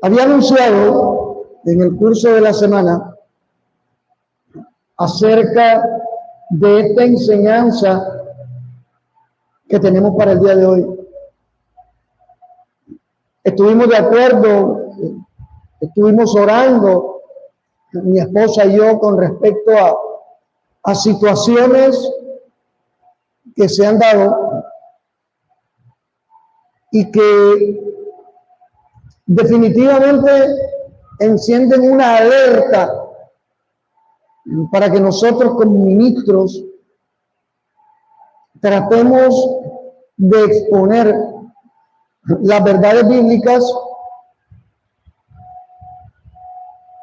Había anunciado en el curso de la semana acerca de esta enseñanza que tenemos para el día de hoy. Estuvimos de acuerdo, estuvimos orando, mi esposa y yo, con respecto a situaciones que se han dado y que definitivamente encienden una alerta para que nosotros como ministros tratemos de exponer las verdades bíblicas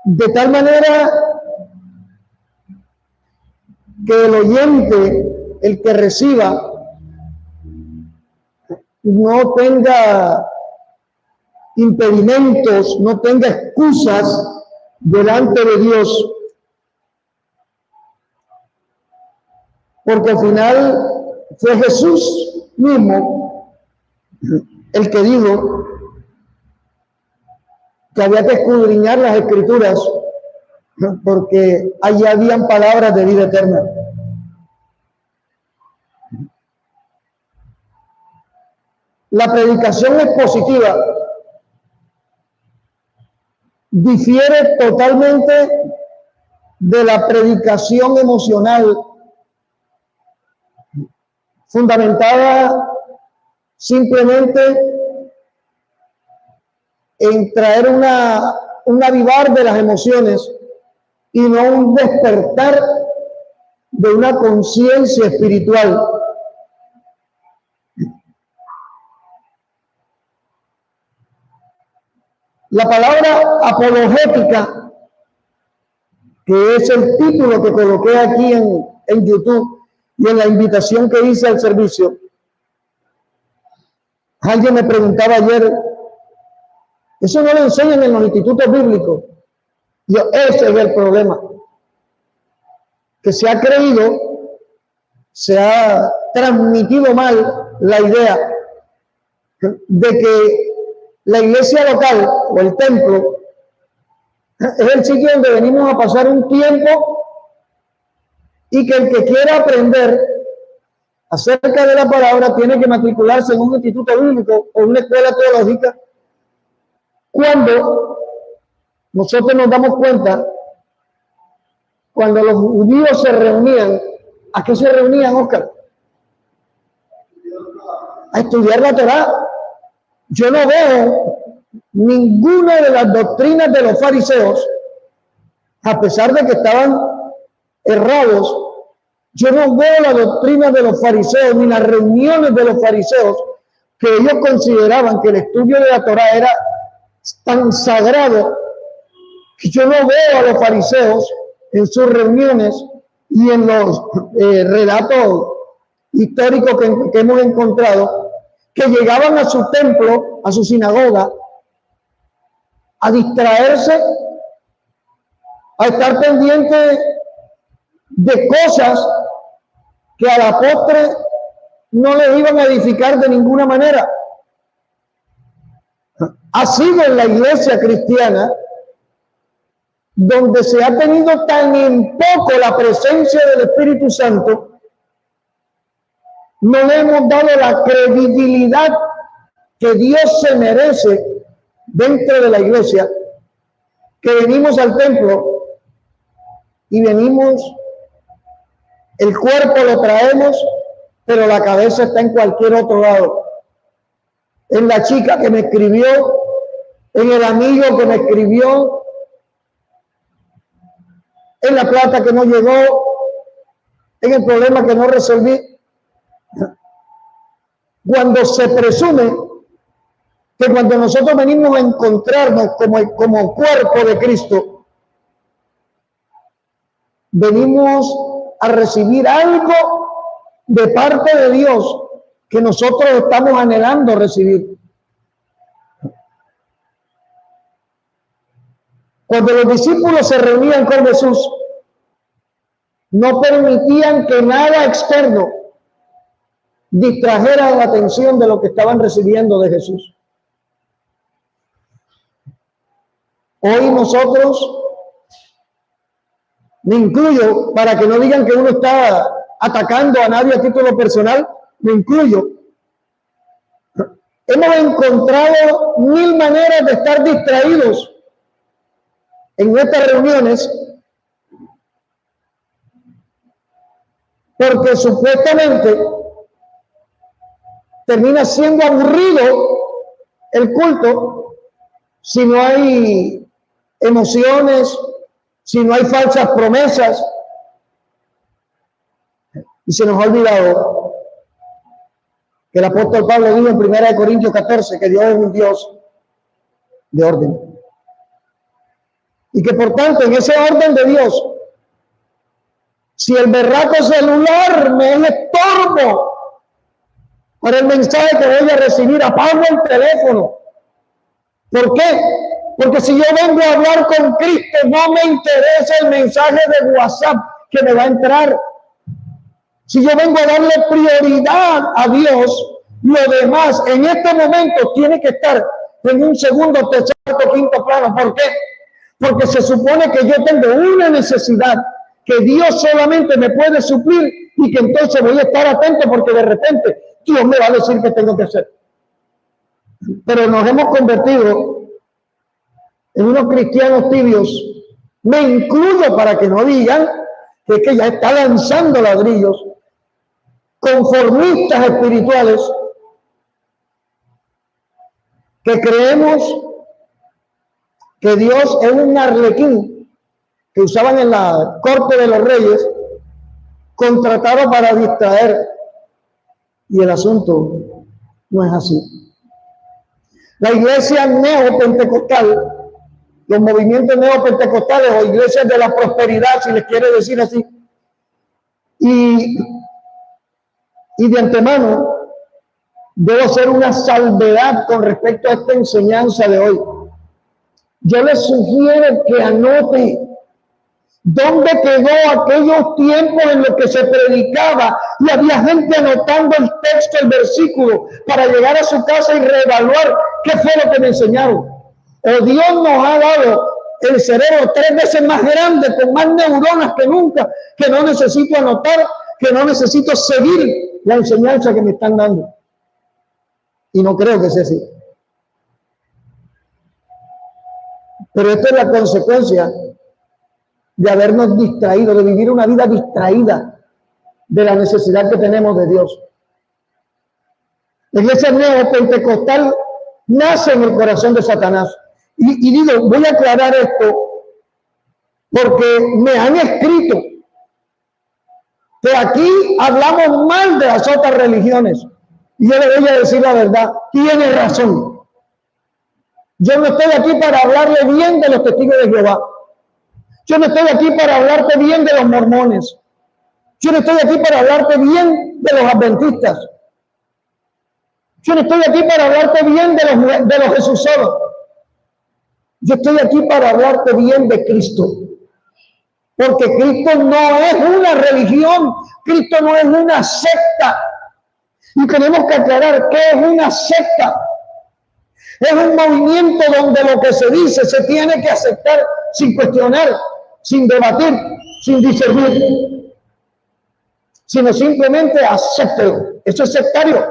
de tal manera que el oyente, el que reciba, no tenga impedimentos, no tenga excusas delante de Dios, porque al final fue Jesús mismo el que dijo que había que escudriñar las Escrituras porque allí habían palabras de vida eterna. La predicación expositiva difiere totalmente de la predicación emocional, fundamentada simplemente en traer un avivar de las emociones y no un despertar de una conciencia espiritual. La palabra apologética, que es el título que coloqué aquí en YouTube y en la invitación que hice al servicio, alguien me preguntaba ayer, eso no lo enseñan en los institutos bíblicos. Ese es el problema, que se ha creído, se ha transmitido mal la idea de que la iglesia local o el templo es el sitio donde venimos a pasar un tiempo y que el que quiera aprender acerca de la palabra tiene que matricularse en un instituto bíblico o una escuela teológica, cuando nosotros nos damos cuenta, cuando los judíos se reunían, ¿a qué se reunían, Oscar? A estudiar la Torá. Yo no veo ninguna de las doctrinas de los fariseos, a pesar de que estaban errados. Yo no veo la doctrina de los fariseos ni las reuniones de los fariseos, que ellos consideraban que el estudio de la Torá era tan sagrado, que yo no veo a los fariseos en sus reuniones y en los relatos históricos que hemos encontrado, que llegaban a su templo, a su sinagoga, a distraerse, a estar pendientes de cosas que a la postre no les iban a edificar de ninguna manera. Ha sido en la iglesia cristiana donde se ha tenido tan en poco la presencia del Espíritu Santo, no le hemos dado la credibilidad que Dios se merece dentro de la iglesia, que venimos al templo y venimos, el cuerpo lo traemos, pero la cabeza está en cualquier otro lado. En la chica que me escribió, en el amigo que me escribió, en la plata que no llegó, en el problema que no resolví. Cuando se presume que cuando nosotros venimos a encontrarnos como cuerpo de Cristo, venimos a recibir algo de parte de Dios que nosotros estamos anhelando recibir. Cuando los discípulos se reunían con Jesús, no permitían que nada externo distrajera la atención de lo que estaban recibiendo de Jesús. Hoy nosotros, me incluyo, para que no digan que uno está atacando a nadie a título personal, me incluyo. Hemos encontrado mil maneras de estar distraídos en nuestras reuniones, porque supuestamente termina siendo aburrido el culto si no hay emociones, si no hay falsas promesas. Y se nos ha olvidado que el apóstol Pablo dijo en 1 Corintios 14 que Dios es un Dios de orden. Y que por tanto, en ese orden de Dios, si el berraco celular me es estorbo para el mensaje que voy a recibir, apago el teléfono. ¿Por qué? Porque si yo vengo a hablar con Cristo, no me interesa el mensaje de WhatsApp que me va a entrar. Si yo vengo a darle prioridad a Dios, lo demás en este momento tiene que estar en un segundo, tercer, quinto plano. ¿Por qué? Porque se supone que yo tengo una necesidad que Dios solamente me puede suplir y que entonces voy a estar atento porque de repente Dios me va a decir qué tengo que hacer. Pero nos hemos convertido en unos cristianos tibios. Me incluyo para que no digan que es que ya está lanzando ladrillos, conformistas espirituales, que creemos que Dios es un arlequín que usaban en la corte de los reyes, contratado para distraer. Y el asunto no es así. La iglesia neopentecostal, los movimientos neopentecostales o iglesias de la prosperidad, si les quiere decir así, y de antemano debo hacer una salvedad con respecto a esta enseñanza de hoy. Yo les sugiero que anote dónde quedó aquellos tiempos en los que se predicaba y había gente anotando el texto, el versículo, para llegar a su casa y reevaluar qué fue lo que me enseñaron. O Dios nos ha dado el cerebro 3 veces más grande, con más neuronas que nunca, que no necesito anotar, que no necesito seguir la enseñanza que me están dando. Y no creo que sea así. Pero esto es la consecuencia de habernos distraído, de vivir una vida distraída de la necesidad que tenemos de Dios. La iglesia neopentecostal nace en el corazón de Satanás. Y digo, voy a aclarar esto porque me han escrito que aquí hablamos mal de las otras religiones. Y yo le voy a decir la verdad, tiene razón. Yo no estoy aquí para hablarle bien de los testigos de Jehová. Yo no estoy aquí para hablarte bien de los mormones. Yo no estoy aquí para hablarte bien de los adventistas. Yo no estoy aquí para hablarte bien de los jesuceros. Yo estoy aquí para hablarte bien de Cristo. Porque Cristo no es una religión. Cristo no es una secta. Y tenemos que aclarar qué es una secta. Es un movimiento donde lo que se dice se tiene que aceptar sin cuestionar, sin debatir, sin discernir, sino simplemente acéptelo. Eso es sectario.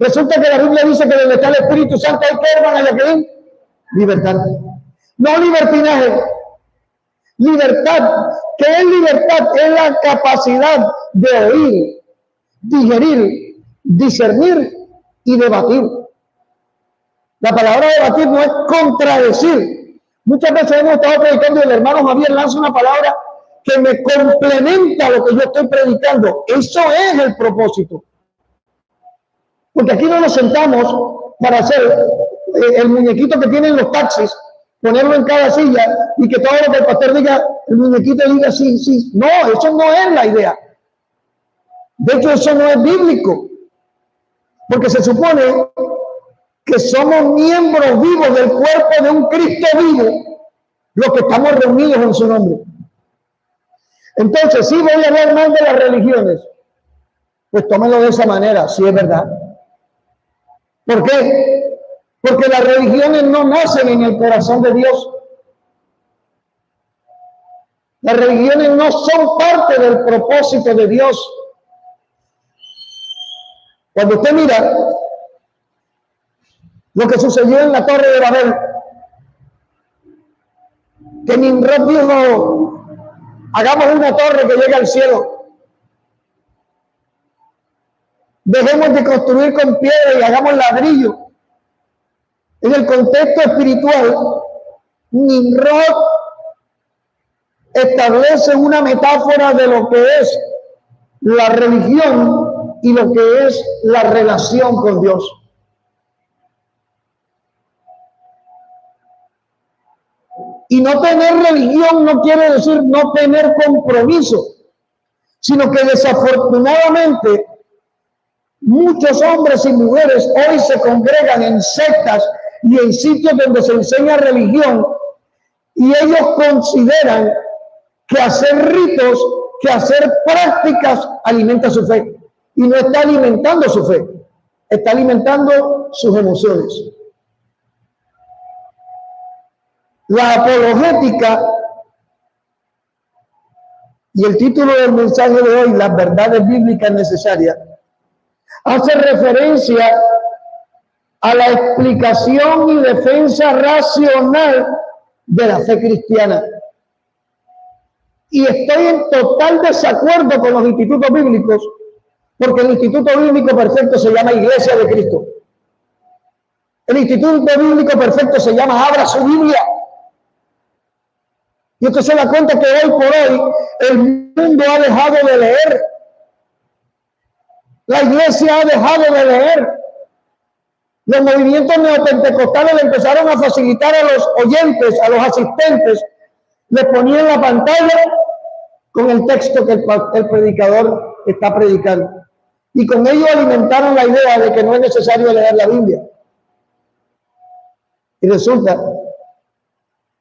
Resulta que la Biblia dice que donde está el Espíritu Santo hay que, hermano, que libertad. No libertinaje. Libertad. ¿Qué es libertad? Es la capacidad de oír, digerir, discernir y debatir. La palabra debatir no es contradecir. Muchas veces hemos estado predicando y el hermano Javier lanza una palabra que me complementa lo que yo estoy predicando. Eso es el propósito. Porque aquí no nos sentamos para hacer el muñequito que tienen los taxis, ponerlo en cada silla y que todo lo que el pastor diga, el muñequito diga sí, sí. No, eso no es la idea. De hecho, eso no es bíblico. Porque se supone que somos miembros vivos del cuerpo de un Cristo vivo, los que estamos reunidos en su nombre. Entonces, si voy a hablar mal de las religiones, pues tómenlo de esa manera, si es verdad. ¿Por qué? Porque las religiones no nacen en el corazón de Dios, Las religiones no son parte del propósito de Dios. Cuando usted mira lo que sucedió en la Torre de Babel, que Nimrod dijo, hagamos una torre que llegue al cielo. Dejemos de construir con piedra y hagamos ladrillo. En el contexto espiritual, Nimrod establece una metáfora de lo que es la religión y lo que es la relación con Dios. Y no tener religión no quiere decir no tener compromiso, sino que desafortunadamente muchos hombres y mujeres hoy se congregan en sectas y en sitios donde se enseña religión, y ellos consideran que hacer ritos, que hacer prácticas alimenta su fe, y no está alimentando su fe, está alimentando sus emociones. La apologética, y el título del mensaje de hoy, las verdades bíblicas necesarias, hace referencia a la explicación y defensa racional de la fe cristiana. Y estoy en total desacuerdo con los institutos bíblicos, porque el Instituto Bíblico Perfecto se llama Iglesia de Cristo. El Instituto Bíblico Perfecto se llama Abra su Biblia. Y usted se da cuenta que hoy por hoy el mundo ha dejado de leer. La iglesia ha dejado de leer. Los movimientos neopentecostales le empezaron a facilitar a los oyentes, a los asistentes, les ponían la pantalla con el texto que el predicador está predicando. Y con ello alimentaron la idea de que no es necesario leer la Biblia. Y resulta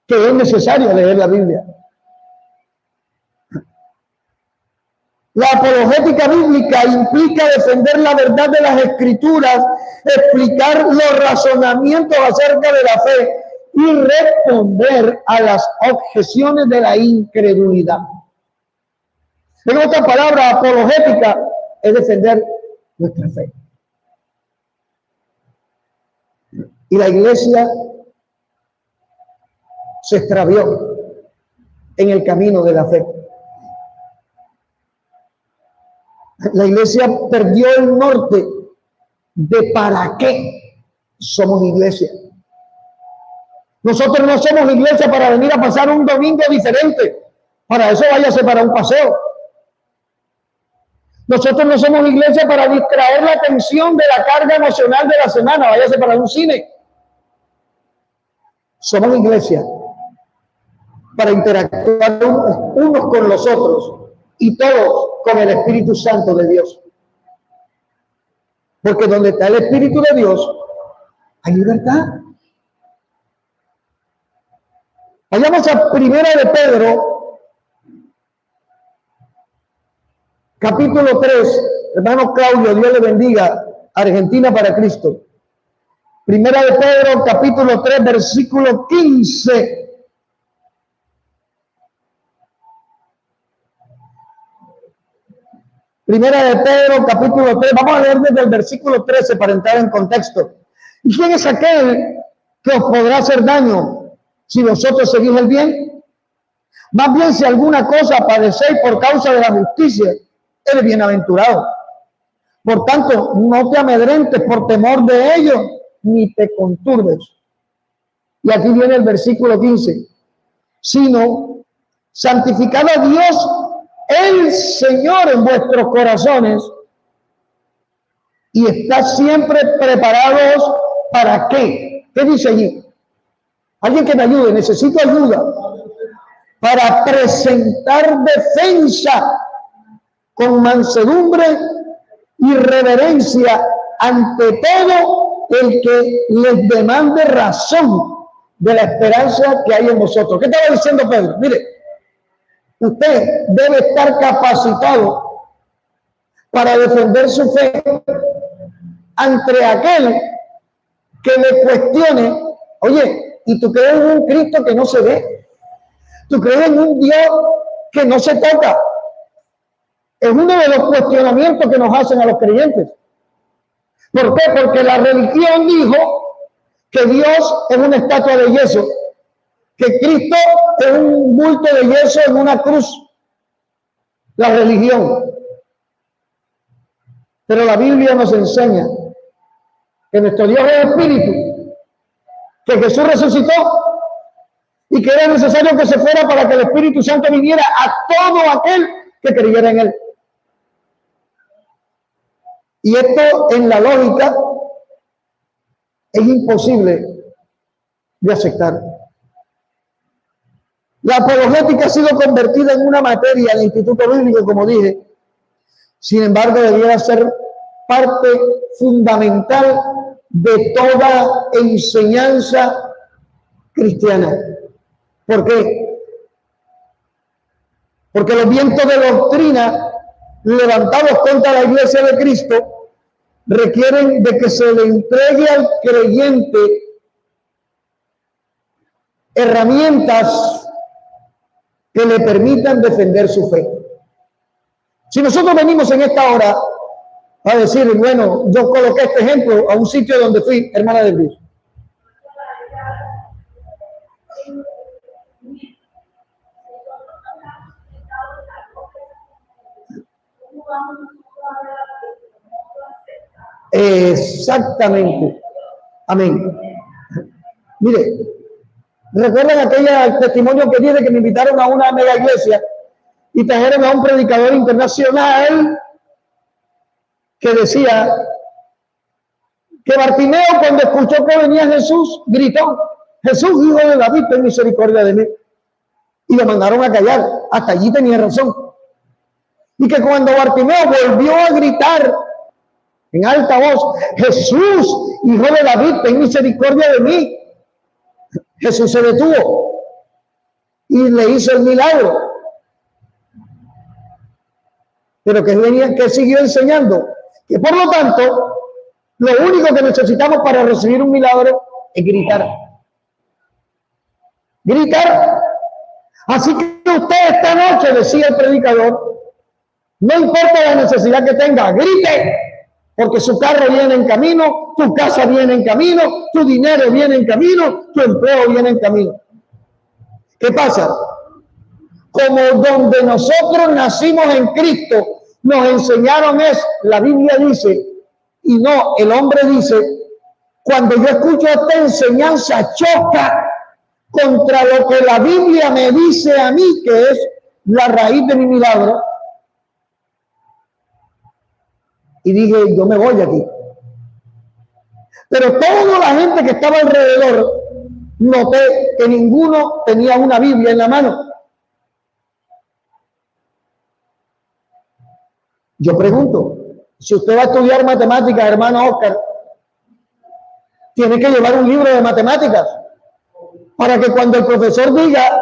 que es necesario leer la Biblia. La apologética bíblica implica defender la verdad de las Escrituras, explicar los razonamientos acerca de la fe y responder a las objeciones de la incredulidad. En otras palabras, apologética es defender nuestra fe. Y la iglesia se extravió en el camino de la fe. La iglesia perdió el norte de para qué somos iglesia. Nosotros no somos iglesia para venir a pasar un domingo diferente. Para eso váyase para un paseo. Nosotros no somos iglesia para distraer la atención de la carga emocional de la semana. Váyase para un cine. Somos iglesia para interactuar unos con los otros y todos con el Espíritu Santo de Dios. Porque donde está el Espíritu de Dios, hay libertad. Vayamos a Primera de Pedro, capítulo 3. Hermano Claudio, Dios le bendiga. Argentina para Cristo. Primera de Pedro, capítulo 3, versículo 15. Primera de Pedro, capítulo 3. Vamos a leer desde el versículo 13 para entrar en contexto. ¿Y quién es aquel que os podrá hacer daño si vosotros seguís el bien? Más bien, si alguna cosa padecéis por causa de la justicia, eres bienaventurado. Por tanto, no te amedrentes por temor de ellos, ni te conturbes. Y aquí viene el versículo 15. Sino, santificad a Dios el Señor en vuestros corazones y estad siempre preparados para ¿qué? ¿Qué dice allí? Alguien que me ayude, necesito ayuda. Para presentar defensa con mansedumbre y reverencia ante todo el que les demande razón de la esperanza que hay en vosotros. ¿Qué estaba diciendo Pedro? Mire, usted debe estar capacitado para defender su fe ante aquel que le cuestione. Oye, ¿y tú crees en un Cristo que no se ve? ¿Tú crees en un Dios que no se toca. Es uno de los cuestionamientos que nos hacen a los creyentes. ¿Por qué? Porque la religión dijo que Dios es una estatua de yeso, que Cristo es un bulto de yeso en una cruz. La religión. Pero la Biblia nos enseña que nuestro Dios es espíritu, que Jesús resucitó y que era necesario que se fuera para que el Espíritu Santo viniera a todo aquel que creyera en él. Y esto en la lógica es imposible de aceptar. La apologética ha sido convertida en una materia del Instituto Bíblico, como dije. Sin embargo, debiera ser parte fundamental de toda enseñanza cristiana. ¿Por qué? Porque los vientos de doctrina levantados contra la iglesia de Cristo requieren de que se le entregue al creyente herramientas que le permitan defender su fe. Si nosotros venimos en esta hora a decir, bueno, yo coloqué este ejemplo a un sitio donde fui hermana de Dios. Exactamente. Amén. Mire, ¿recuerdan aquel testimonio que tiene que me invitaron a una mega iglesia y trajeron a un predicador internacional que decía que Bartimeo, cuando escuchó que venía Jesús, gritó: Jesús, hijo de David, ten misericordia de mí? Y lo mandaron a callar. Hasta allí tenía razón. Y que cuando Bartimeo volvió a gritar en alta voz: Jesús, hijo de David, ten misericordia de mí, Jesús se detuvo y le hizo el milagro. Pero que siguió enseñando que, por lo tanto, lo único que necesitamos para recibir un milagro es gritar. Gritar. Así que usted esta noche, decía el predicador, no importa la necesidad que tenga, grite, porque su carro viene en camino, tu casa viene en camino, tu dinero viene en camino, tu empleo viene en camino. ¿Qué pasa? Como donde nosotros nacimos en Cristo, nos enseñaron la Biblia dice, y no, el hombre dice, cuando yo escucho esta enseñanza choca contra lo que la Biblia me dice a mí, que es la raíz de mi milagro. Y dije, yo me voy de aquí. Pero toda la gente que estaba alrededor, noté que ninguno tenía una Biblia en la mano. Yo pregunto, si usted va a estudiar matemáticas, hermano Oscar, tiene que llevar un libro de matemáticas para que cuando el profesor diga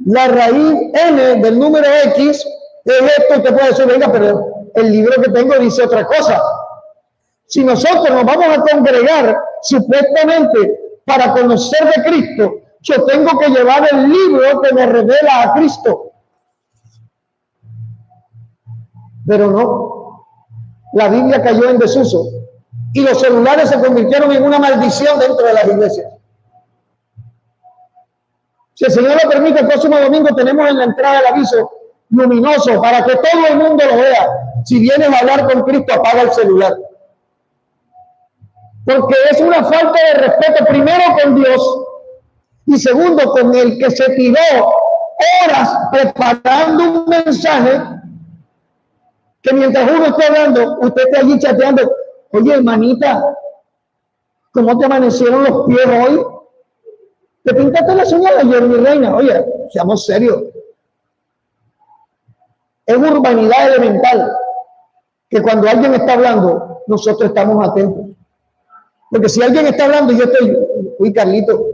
la raíz n del número x es esto, usted puede decir, venga, pero el libro que tengo dice otra cosa. Si nosotros nos vamos a congregar supuestamente para conocer de Cristo, yo tengo que llevar el libro que me revela a Cristo. Pero no, la Biblia cayó en desuso y los celulares se convirtieron en una maldición dentro de las iglesias. Si el Señor lo permite, el próximo domingo tenemos en la entrada el aviso luminoso para que todo el mundo lo vea. Si vienes a hablar con Cristo, apaga el celular. Porque es una falta de respeto, primero con Dios y segundo con el que se tiró horas preparando un mensaje que mientras uno está hablando, usted está allí chateando. Oye, hermanita, ¿cómo te amanecieron los pies hoy? ¿Te pintaste la uñas ayer, mi reina? Oye, seamos serios. Es urbanidad elemental que cuando alguien está hablando, nosotros estamos atentos. Porque si alguien está hablando y yo estoy, uy, Carlito,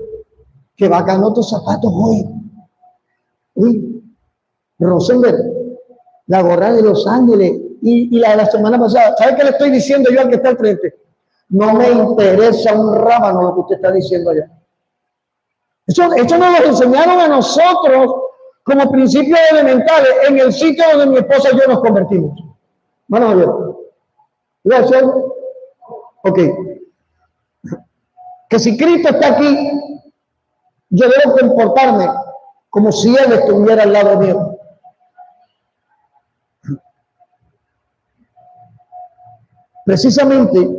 qué bacano tus zapatos hoy. Uy, Rosenberg, la gorra de Los Ángeles y la de la semana pasada. ¿Sabe qué le estoy diciendo yo al que está al frente? No me interesa un rábano lo que usted está diciendo allá. Eso nos lo enseñaron a nosotros como principios elementales en el sitio donde mi esposa y yo nos convertimos. Manos abiertas. Gracias. Ok. Que si Cristo está aquí, yo debo comportarme como si Él estuviera al lado mío. Precisamente,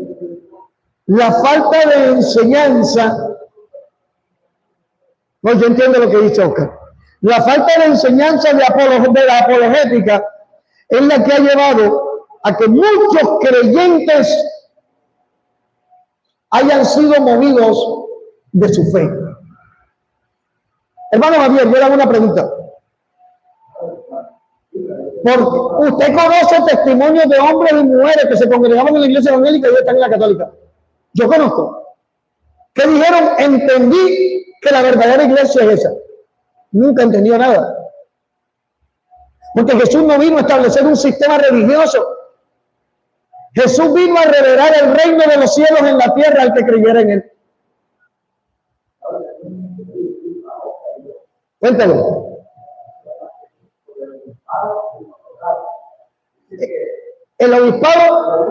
la falta de enseñanza, no, yo entiendo lo que dice Oscar, la falta de enseñanza de la apologética es la que ha llevado a que muchos creyentes hayan sido movidos de su fe. Hermano Javier, yo le hago una pregunta. Porque usted conoce testimonios de hombres y mujeres que se congregaban en la iglesia evangélica y hoy están en la católica. Yo conozco. Que dijeron, entendí que la verdadera iglesia es esa. Nunca entendió nada. Porque Jesús no vino a establecer un sistema religioso. Jesús vino a revelar el reino de los cielos en la tierra al que creyera en Él. Cuéntalo. El obispado,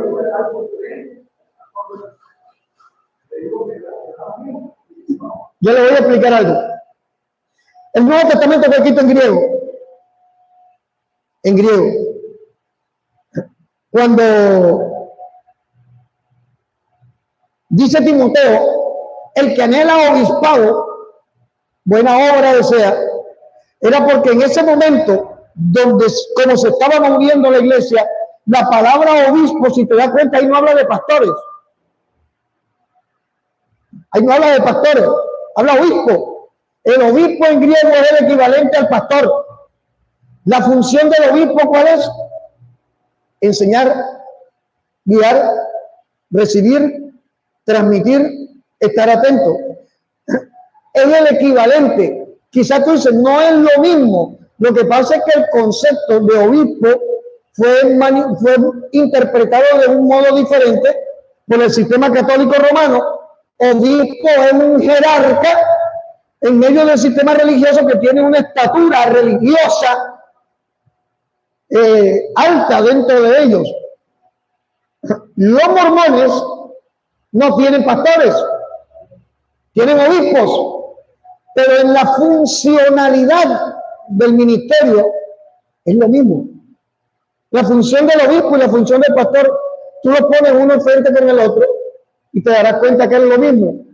yo le voy a explicar algo. El Nuevo Testamento fue escrito en griego. En griego. Cuando dice Timoteo, el que anhela obispado, buena obra desea, era porque en ese momento, donde como se estaba moviendo la iglesia, la palabra obispo, si te das cuenta, ahí no habla de pastores. Ahí no habla de pastores, habla obispo. El obispo en griego es el equivalente al pastor. La función del obispo, ¿cuál es? Enseñar, guiar, recibir, transmitir, estar atento. Es el equivalente. Quizás tú dices, no es lo mismo. Lo que pasa es que el concepto de obispo fue interpretado de un modo diferente por el sistema católico romano. Obispo es un jerarca en medio del sistema religioso que tiene una estatura religiosa alta dentro de ellos. Los mormones no tienen pastores, tienen obispos, pero en la funcionalidad del ministerio es lo mismo. La función del obispo y la función del pastor, tú los pones uno frente con el otro y te darás cuenta que es lo mismo.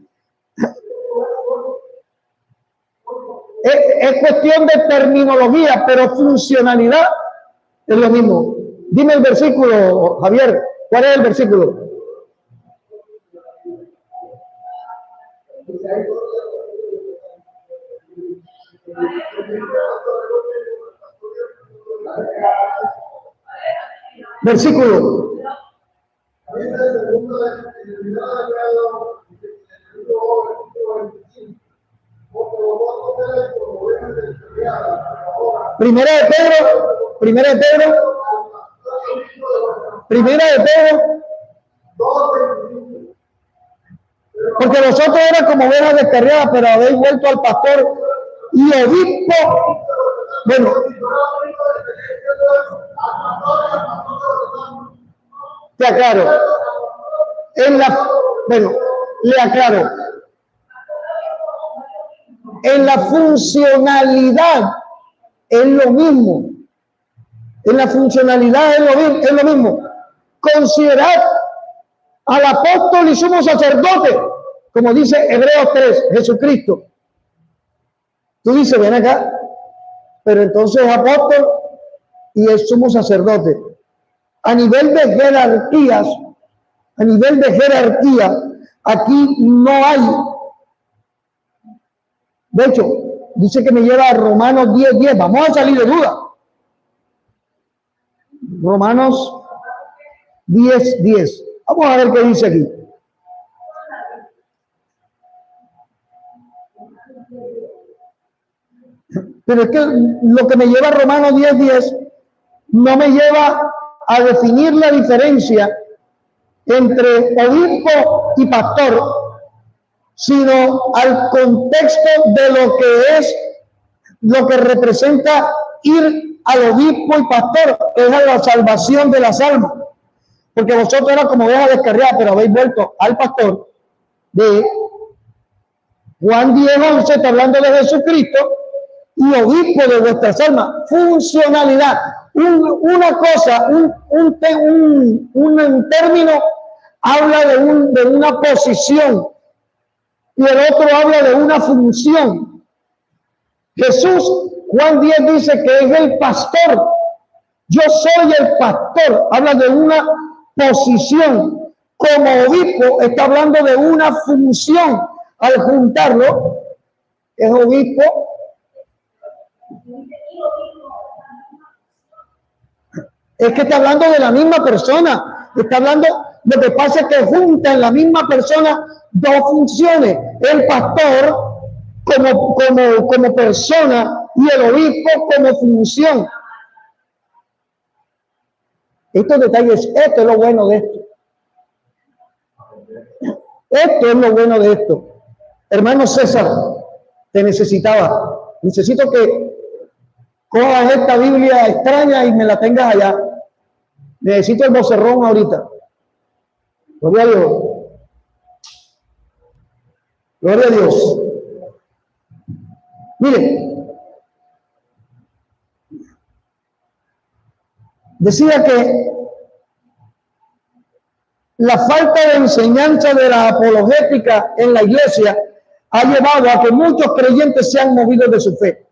Es cuestión de terminología, pero funcionalidad es lo mismo. Dime el versículo, Javier. ¿Cuál es el versículo? Versículo. Primera de Pedro. Porque vosotros eran como ovejas descarriadas, pero habéis vuelto al pastor y obispo. Bueno, te aclaro. Le aclaro. En la funcionalidad es lo mismo. En la funcionalidad es lo mismo. Considerad al apóstol y sumo sacerdote, como dice Hebreos 3, Jesucristo. Tú dices, ven acá, pero entonces apóstol y es sumo sacerdote. A nivel de jerarquía, aquí no hay. De hecho, dice que me lleva a Romanos 10:10. Vamos a salir de duda. Romanos 10:10. Vamos a ver qué dice aquí. Pero es que lo que me lleva a Romanos 10:10 no me lleva a definir la diferencia entre obispo y pastor, sino al contexto de lo que es lo que representa ir al obispo y pastor es a la salvación de las almas. Porque vosotros eran como ovejas descarriadas, pero habéis vuelto al pastor. De Juan 10:11 está hablando de Jesucristo y obispo de vuestras almas. Funcionalidad. Una cosa, un término habla de una posición y el otro habla de una función. Jesús, Juan 10 dice que es el pastor. Yo soy el pastor. Habla de una posición. Como obispo está hablando de una función. Al juntarlo, es obispo. Es que está hablando de la misma persona. Está hablando, lo que pasa es que junta en la misma persona dos funciones. El pastor como persona y el obispo como función. Estos detalles, esto es lo bueno de esto. Esto es lo bueno de esto. Hermano César, te necesitaba. Necesito que cojas esta Biblia extraña y me la tengas allá. Necesito el vocerrón ahorita. Gloria a Dios. Gloria a Dios. Miren. Decía que la falta de enseñanza de la apologética en la iglesia ha llevado a que muchos creyentes se han movido de su fe.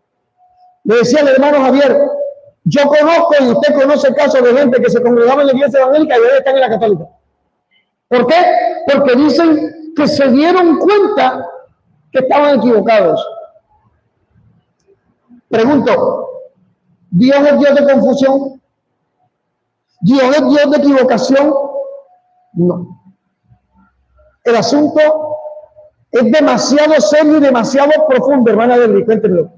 Le decía al hermano Javier, yo conozco y usted conoce casos de gente que se congregaba en la iglesia evangélica y hoy están en la católica. ¿Por qué? Porque dicen que se dieron cuenta que estaban equivocados. Pregunto, ¿Dios es Dios de confusión? ¿Dios es Dios de equivocación? No. El asunto es demasiado serio y demasiado profundo, hermana Adri, cuéntemelo.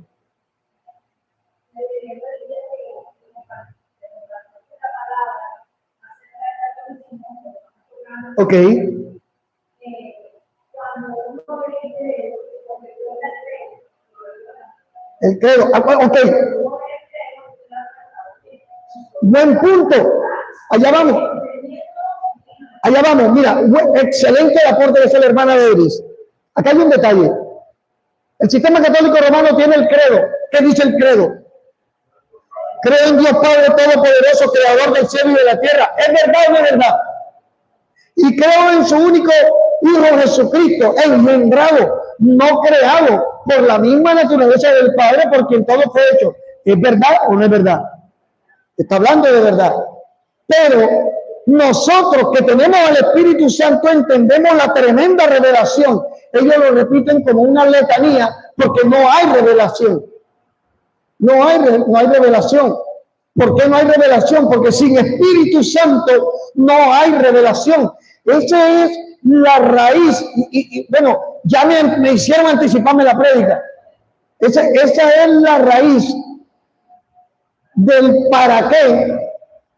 Ok. El credo. Ok. Buen punto. Allá vamos. Allá vamos. Mira, excelente el aporte de la hermana de Iris. Acá hay un detalle. El sistema católico romano tiene el credo. ¿Qué dice el credo? Creo en Dios Padre Todopoderoso, Creador del cielo y de la tierra. ¿Es verdad o no es verdad? Y creo en su único Hijo Jesucristo, engendrado, no creado, por la misma naturaleza del Padre, por quien todo fue hecho. ¿Es verdad o no es verdad? Está hablando de verdad. Pero nosotros que tenemos al Espíritu Santo entendemos la tremenda revelación. Ellos lo repiten como una letanía porque no hay revelación. No hay revelación. ¿Por qué no hay revelación? Porque sin Espíritu Santo no hay revelación. Esa es la raíz. Bueno, ya me hicieron anticiparme la prédica. Esa es la raíz del para qué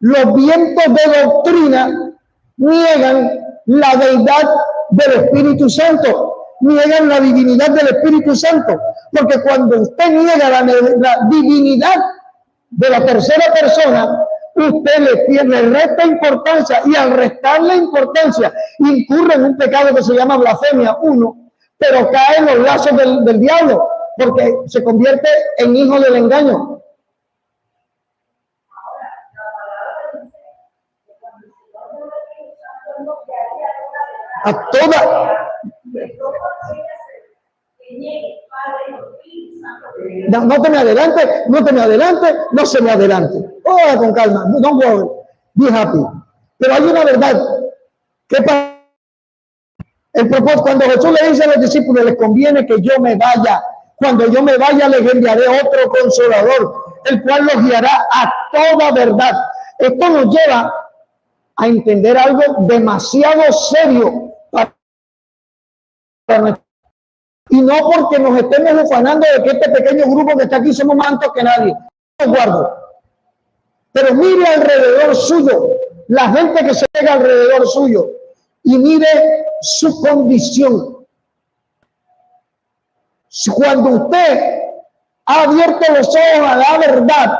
los vientos de doctrina niegan la deidad del Espíritu Santo, niegan la divinidad del Espíritu Santo, porque cuando usted niega la divinidad de la tercera persona, usted le resta importancia, y al restarle importancia incurre en un pecado que se llama blasfemia, pero cae en los lazos del diablo, porque se convierte en hijo del engaño. A toda. No te me adelante, no se me adelante. Oh, con calma, don't worry, be happy. Pero hay una verdad. ¿Qué pasa? El propósito, cuando Jesús le dice a los discípulos, les conviene que yo me vaya. Cuando yo me vaya, les enviaré otro consolador, el cual los guiará a toda verdad. Esto nos lleva a entender algo demasiado serio para nuestra. Y no porque nos estemos ufanando de que este pequeño grupo que está aquí somos más altos que nadie. No guardo. Pero mire alrededor suyo, la gente que se llega alrededor suyo, y mire su condición. Cuando usted ha abierto los ojos a la verdad,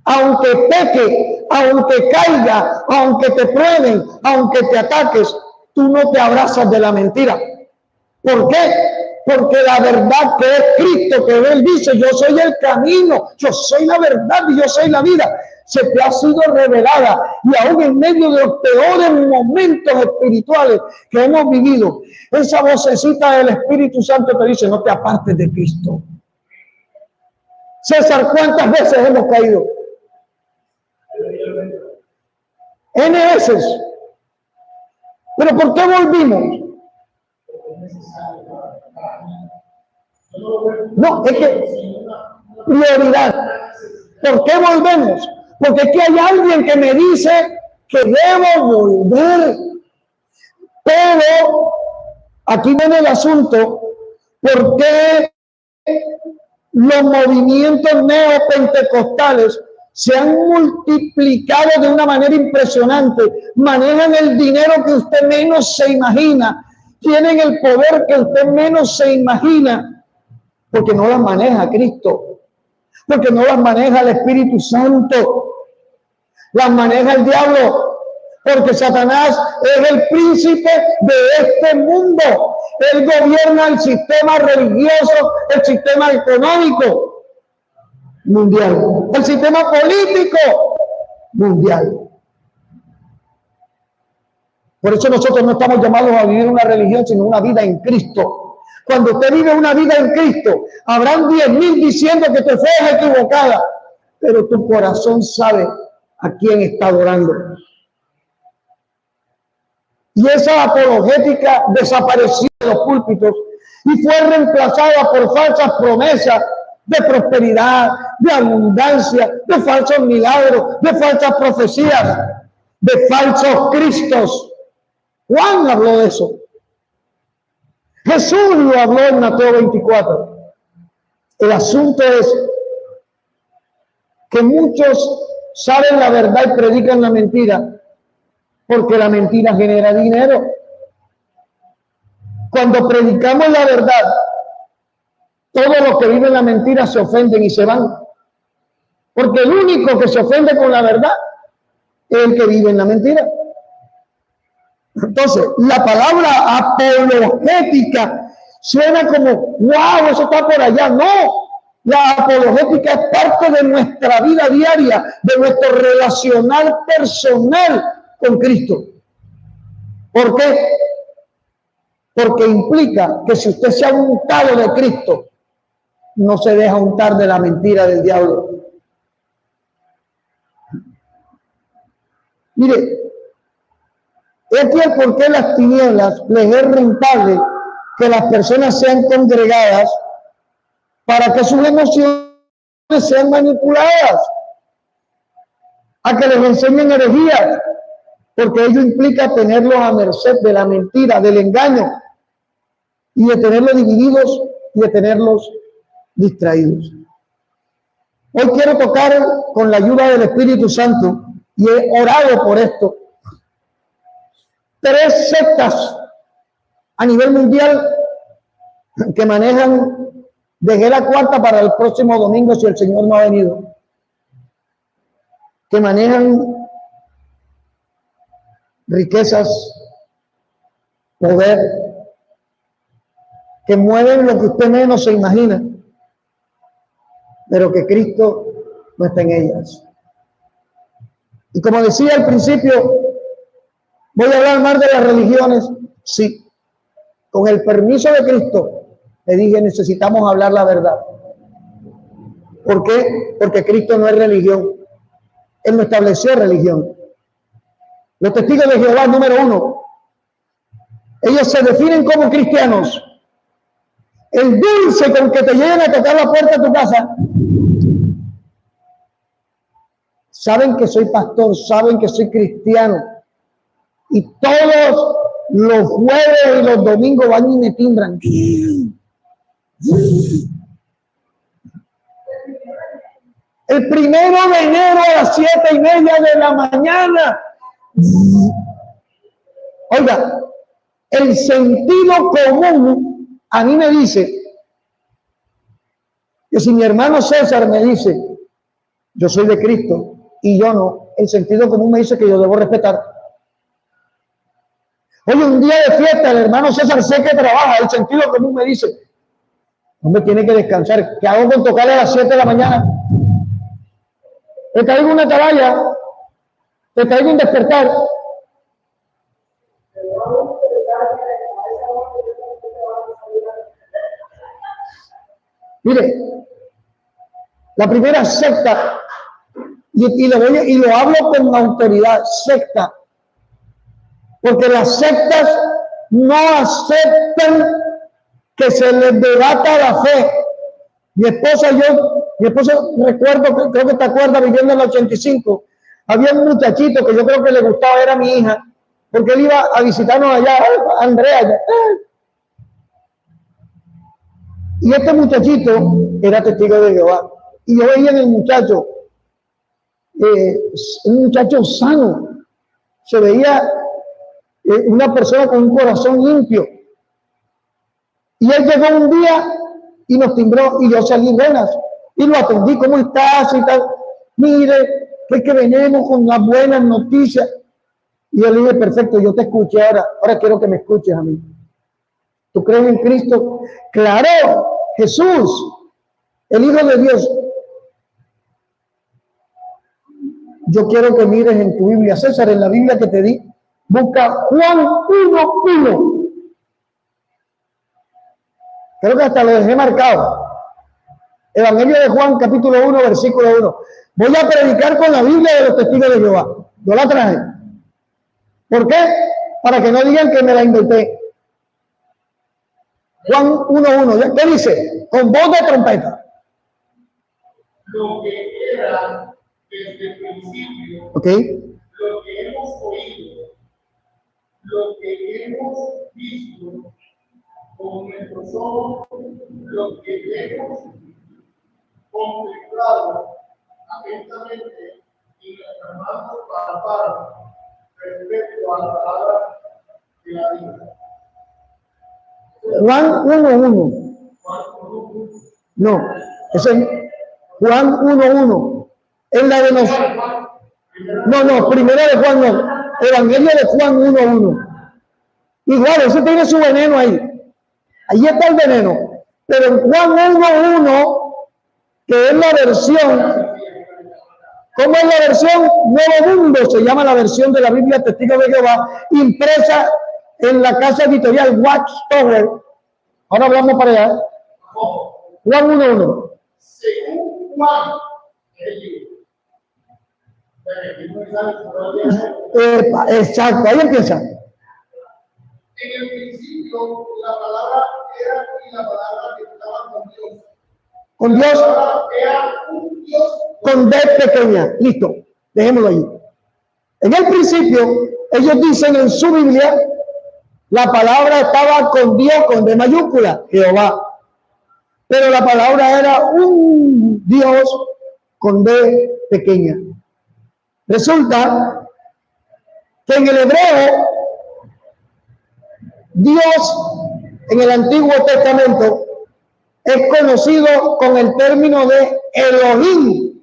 aunque peque, aunque caiga, aunque te prueben, aunque te ataques, tú no te abrazas de la mentira. ¿Por qué? Porque la verdad que es Cristo, que Él dice, yo soy el camino, yo soy la verdad y yo soy la vida, se te ha sido revelada. Y aún en medio de los peores momentos espirituales que hemos vivido, esa vocecita del Espíritu Santo te dice, no te apartes de Cristo. César, ¿cuántas veces hemos caído? N veces. ¿Pero por qué volvimos? No, es que prioridad. ¿Por qué volvemos? Porque aquí hay alguien que me dice que debo volver. Pero aquí viene el asunto, ¿por qué los movimientos neopentecostales se han multiplicado de una manera impresionante? Manejan el dinero que usted menos se imagina, tienen el poder que usted menos se imagina, porque no las maneja Cristo, porque no las maneja el Espíritu Santo, las maneja el diablo, porque Satanás es el príncipe de este mundo. Él gobierna el sistema religioso, el sistema económico mundial, el sistema político mundial. Por eso nosotros no estamos llamados a vivir una religión, sino una vida en Cristo. Cuando usted vive una vida en Cristo, habrán 10,000 diciendo que tu fe es equivocada, pero tu corazón sabe a quién está adorando. Y esa apologética desapareció de los púlpitos y fue reemplazada por falsas promesas de prosperidad, de abundancia, de falsos milagros, de falsas profecías, de falsos cristos. Juan habló de eso. Jesús lo habló en Mateo 24. El asunto es que muchos saben la verdad y predican la mentira, porque la mentira genera dinero. Cuando predicamos la verdad, todos los que viven la mentira se ofenden y se van. Porque el único que se ofende con la verdad es el que vive en la mentira. Entonces, la palabra apologética suena como, wow, eso está por allá. No, la apologética es parte de nuestra vida diaria, de nuestro relacional personal con Cristo. ¿Por qué? Porque implica que si usted se ha untado de Cristo, no se deja untar de la mentira del diablo. Mire, es aquí el por qué las tinieblas les es rentable que las personas sean congregadas para que sus emociones sean manipuladas, a que les enseñen herejías, porque ello implica tenerlos a merced de la mentira, del engaño, y de tenerlos divididos y de tenerlos distraídos. Hoy quiero tocar con la ayuda del Espíritu Santo, y he orado por esto, 3 sectas a nivel mundial que manejan, dejé la 4ª para el próximo domingo si el Señor no ha venido, que manejan riquezas, poder, que mueven lo que usted menos se imagina, pero que Cristo no está en ellas. Y como decía al principio, voy a hablar más de las religiones, sí. Con el permiso de Cristo, le dije, necesitamos hablar la verdad. ¿Por qué? Porque Cristo no es religión. Él no estableció religión. Los testigos de Jehová, número 1, ellos se definen como cristianos. El dulce con que te llegan a tocar la puerta de tu casa, saben que soy pastor, saben que soy cristiano, y todos los jueves y los domingos van y me timbran. El 1 de enero a las 7:30 de la mañana. Oiga, el sentido común a mí me dice Que si mi hermano César me dice, yo soy de Cristo y yo no, el sentido común me dice que yo debo respetar. Oye, un día de fiesta, el hermano César sé que trabaja, el sentido común me dice, hombre, tiene que descansar. ¿Qué hago con tocarle a las 7 de la mañana? Te traigo una atalaya, te traigo un despertar. Mire, la primera secta, y lo hablo con autoridad, secta, porque las sectas no aceptan que se les debata la fe. Mi esposa recuerdo, creo que te acuerdas, viviendo en el 85, había un muchachito que yo creo que le gustaba, era mi hija, porque él iba a visitarnos allá, Andrea, allá. Y este muchachito era testigo de Jehová. Y yo veía en el muchacho, un muchacho sano, se veía una persona con un corazón limpio. Y él llegó un día y nos timbró y yo salí buenas. Y lo atendí, ¿cómo estás? Y tal. Mire, es que venimos con las buenas noticias. Y yo le dije, perfecto, yo te escuché ahora quiero que me escuches a mí. ¿Tú crees en Cristo? Claro, Jesús, el Hijo de Dios. Yo quiero que mires en tu Biblia, César, en la Biblia que te di, busca Juan 1:1. Creo que hasta lo dejé marcado. Evangelio de Juan, capítulo 1, versículo 1. Voy a predicar con la Biblia de los testigos de Jehová. Yo la traje. ¿Por qué? Para que no digan que me la inventé. Juan 1:1. ¿Qué dice? Con voz de trompeta. Lo que era desde el principio, ¿Ok? lo que hemos oído, lo que hemos visto con nuestros ojos, lo que hemos contemplado atentamente y nuestras manos palparon respecto a la palabra de la vida. Juan 1:1. No, ese es Juan 1:1. Es la de los... No, primera de Juan no. Evangelio de Juan 1:1. Igual, eso tiene su veneno ahí. Ahí está el veneno. Pero en Juan 1:1, que es la versión, ¿cómo es la versión? Nuevo Mundo, se llama la versión de la Biblia Testigo de Jehová, impresa en la casa editorial Watchtower. Ahora hablamos para allá. Juan 1:1. Según Juan, Exacto, ahí empieza. en el principio la palabra era y la palabra estaba con Dios. Con Dios, La palabra era un Dios con D pequeña. Listo, dejémoslo ahí. En el principio, ellos dicen en su Biblia, la palabra estaba con Dios, con D mayúscula, Jehová. Pero la palabra era un Dios con D pequeña. Resulta que en el hebreo, Dios en el Antiguo Testamento es conocido con el término de Elohim.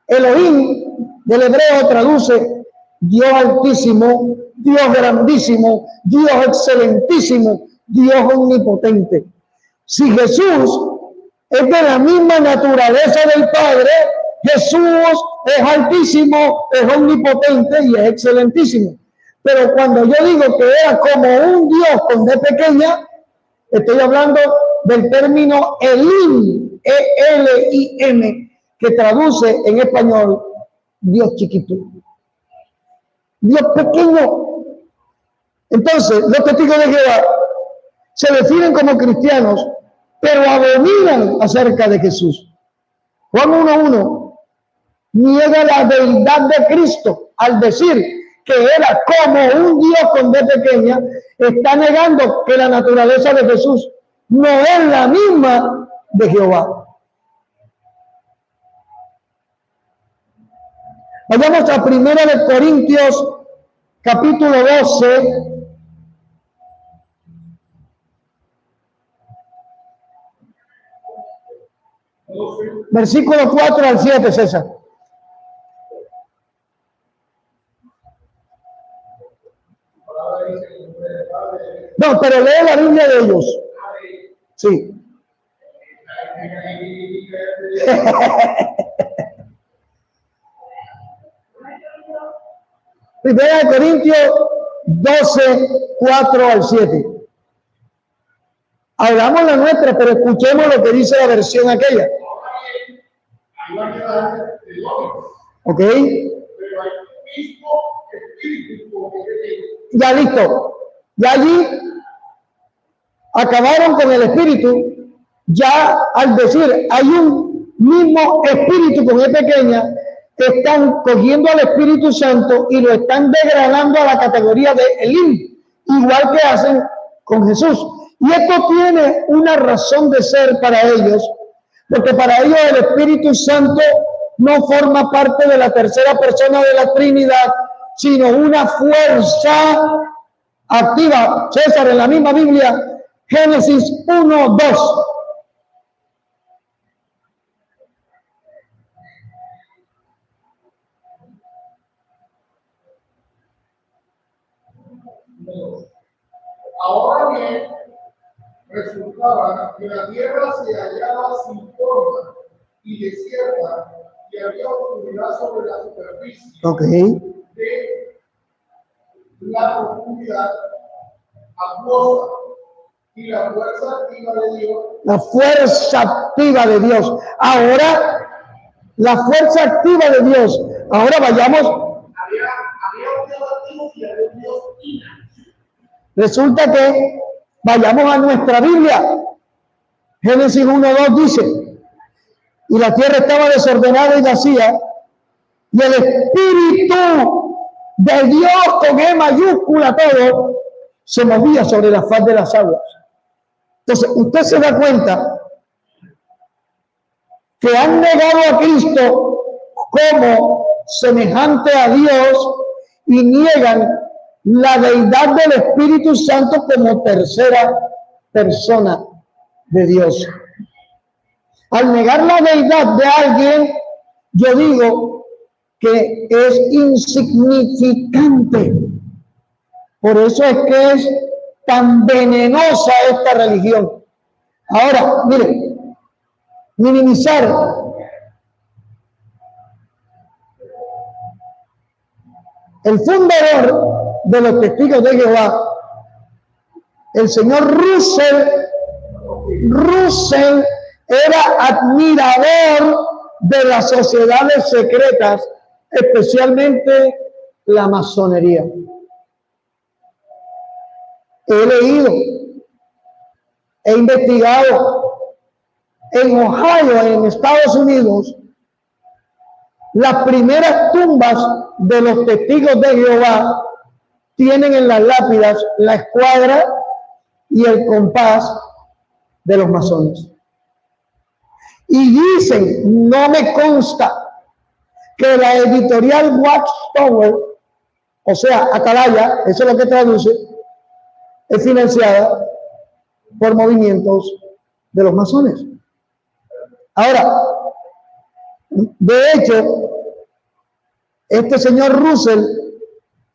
Elohim del hebreo traduce Dios altísimo, Dios grandísimo, Dios excelentísimo, Dios omnipotente. Si Jesús es de la misma naturaleza del Padre, Jesús es altísimo, es omnipotente y es excelentísimo. Pero cuando yo digo que era como un Dios con D pequeña, estoy hablando del término Elim, E-L-I-M, que traduce en español Dios chiquito, Dios pequeño. Entonces, los testigos de Jehová se definen como cristianos, pero abominan acerca de Jesús. Juan 1:1 niega la deidad de Cristo al decir que era como un Dios con D pequeña. Está negando que la naturaleza de Jesús no es la misma de Jehová. Vayamos a 1 de Corintios capítulo 12. Versículo 4 al 7, César. No, pero lee la Biblia de ellos. Sí. Primera de Corintios 12, 4 al 7. Hablamos la nuestra, pero escuchemos lo que dice la versión aquella. ¿Ok? Ya listo. Ya allí acabaron con el espíritu. Ya al decir hay un mismo espíritu con E pequeña, están cogiendo al Espíritu Santo y lo están degradando a la categoría de Elim, igual que hacen con Jesús. Y esto tiene una razón de ser para ellos, porque para ellos el Espíritu Santo no forma parte de la tercera persona de la Trinidad, sino una fuerza activa. César, en la misma Biblia, Génesis 1, 2. Ahora bien, resultaba que la tierra se hallaba sin forma y desierta, y había oscuridad sobre la superficie de la profundidad acuosa, y la fuerza activa de Dios. La fuerza activa de Dios. Ahora, la fuerza activa de Dios. Ahora vayamos. Había un Dios activo y había un Dios inactivo. Resulta que vayamos a nuestra Biblia. Génesis 1:2 dice: y la tierra estaba desordenada y vacía, y el Espíritu de Dios, con E mayúscula todo, se movía sobre la faz de las aguas. Entonces, usted se da cuenta que han negado a Cristo como semejante a Dios y niegan la deidad del Espíritu Santo como tercera persona de Dios. Al negar la deidad de alguien, yo digo que es insignificante. Por eso es que es tan venenosa esta religión. Ahora, mire, minimizar el fundador de los Testigos de Jehová, el señor Russell era admirador de las sociedades secretas, especialmente la masonería. He leído, he investigado. En Ohio, en Estados Unidos, las primeras tumbas de los Testigos de Jehová tienen en las lápidas la escuadra y el compás de los masones. Y dicen, no me consta, que la editorial Watchtower, o sea, Atalaya, eso es lo que traduce, es financiada por movimientos de los masones. Ahora, de hecho, este señor Russell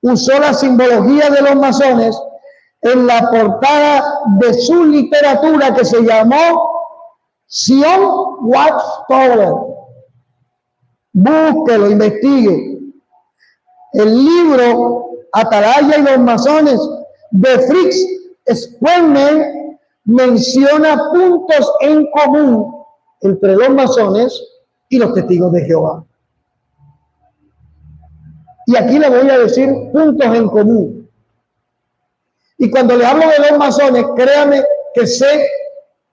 usó la simbología de los masones en la portada de su literatura que se llamó Zion Watchtower. Búsquelo, investigue. El libro Atalaya y los masones de Fritz Springmann menciona puntos en común entre los masones y los Testigos de Jehová. Y aquí le voy a decir puntos en común. Y cuando le hablo de los masones, créame que sé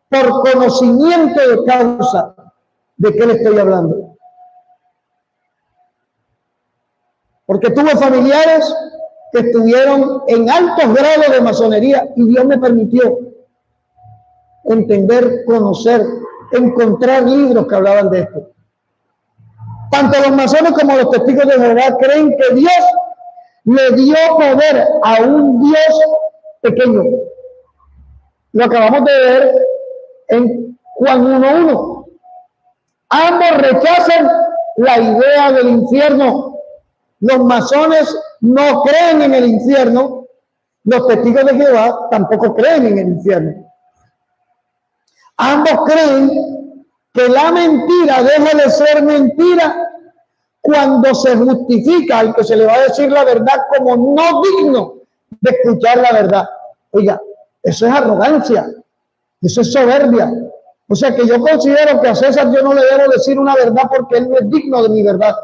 por conocimiento de causa de qué le estoy hablando. Porque tuve familiares que estuvieron en altos grados de masonería y Dios me permitió entender, conocer, encontrar libros que hablaban de esto. Tanto los masones como los Testigos de Jehová creen que Dios le dio poder a un Dios pequeño. Lo acabamos de ver en Juan 1:1. Ambos rechazan la idea del infierno. Los masones no creen en el infierno. Los testigos de Jehová tampoco creen en el infierno. Ambos creen que la mentira deja de ser mentira cuando se justifica al que se le va a decir la verdad como no digno de escuchar la verdad. Oiga, eso es arrogancia, eso es soberbia. O sea que yo considero que a César yo no le debo decir una verdad porque él no es digno de mi verdad.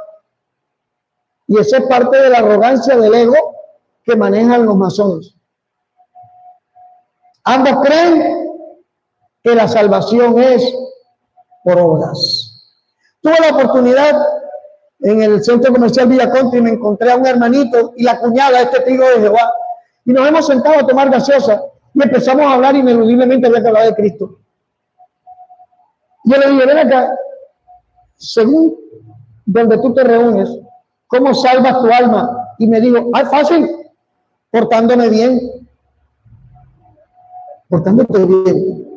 Y esa es parte de la arrogancia del ego que manejan los masones. Ambos creen que la salvación es por obras. Tuve la oportunidad en el centro comercial Villa Country, me encontré a un hermanito y la cuñada de este testigo de Jehová, y nos hemos sentado a tomar gaseosa y empezamos a hablar ineludiblemente había que hablar de Cristo. Yo le dije, ven acá, según donde tú te reúnes, ¿cómo salvas tu alma? Y me dijo, fácil, portándome bien. Portándote bien.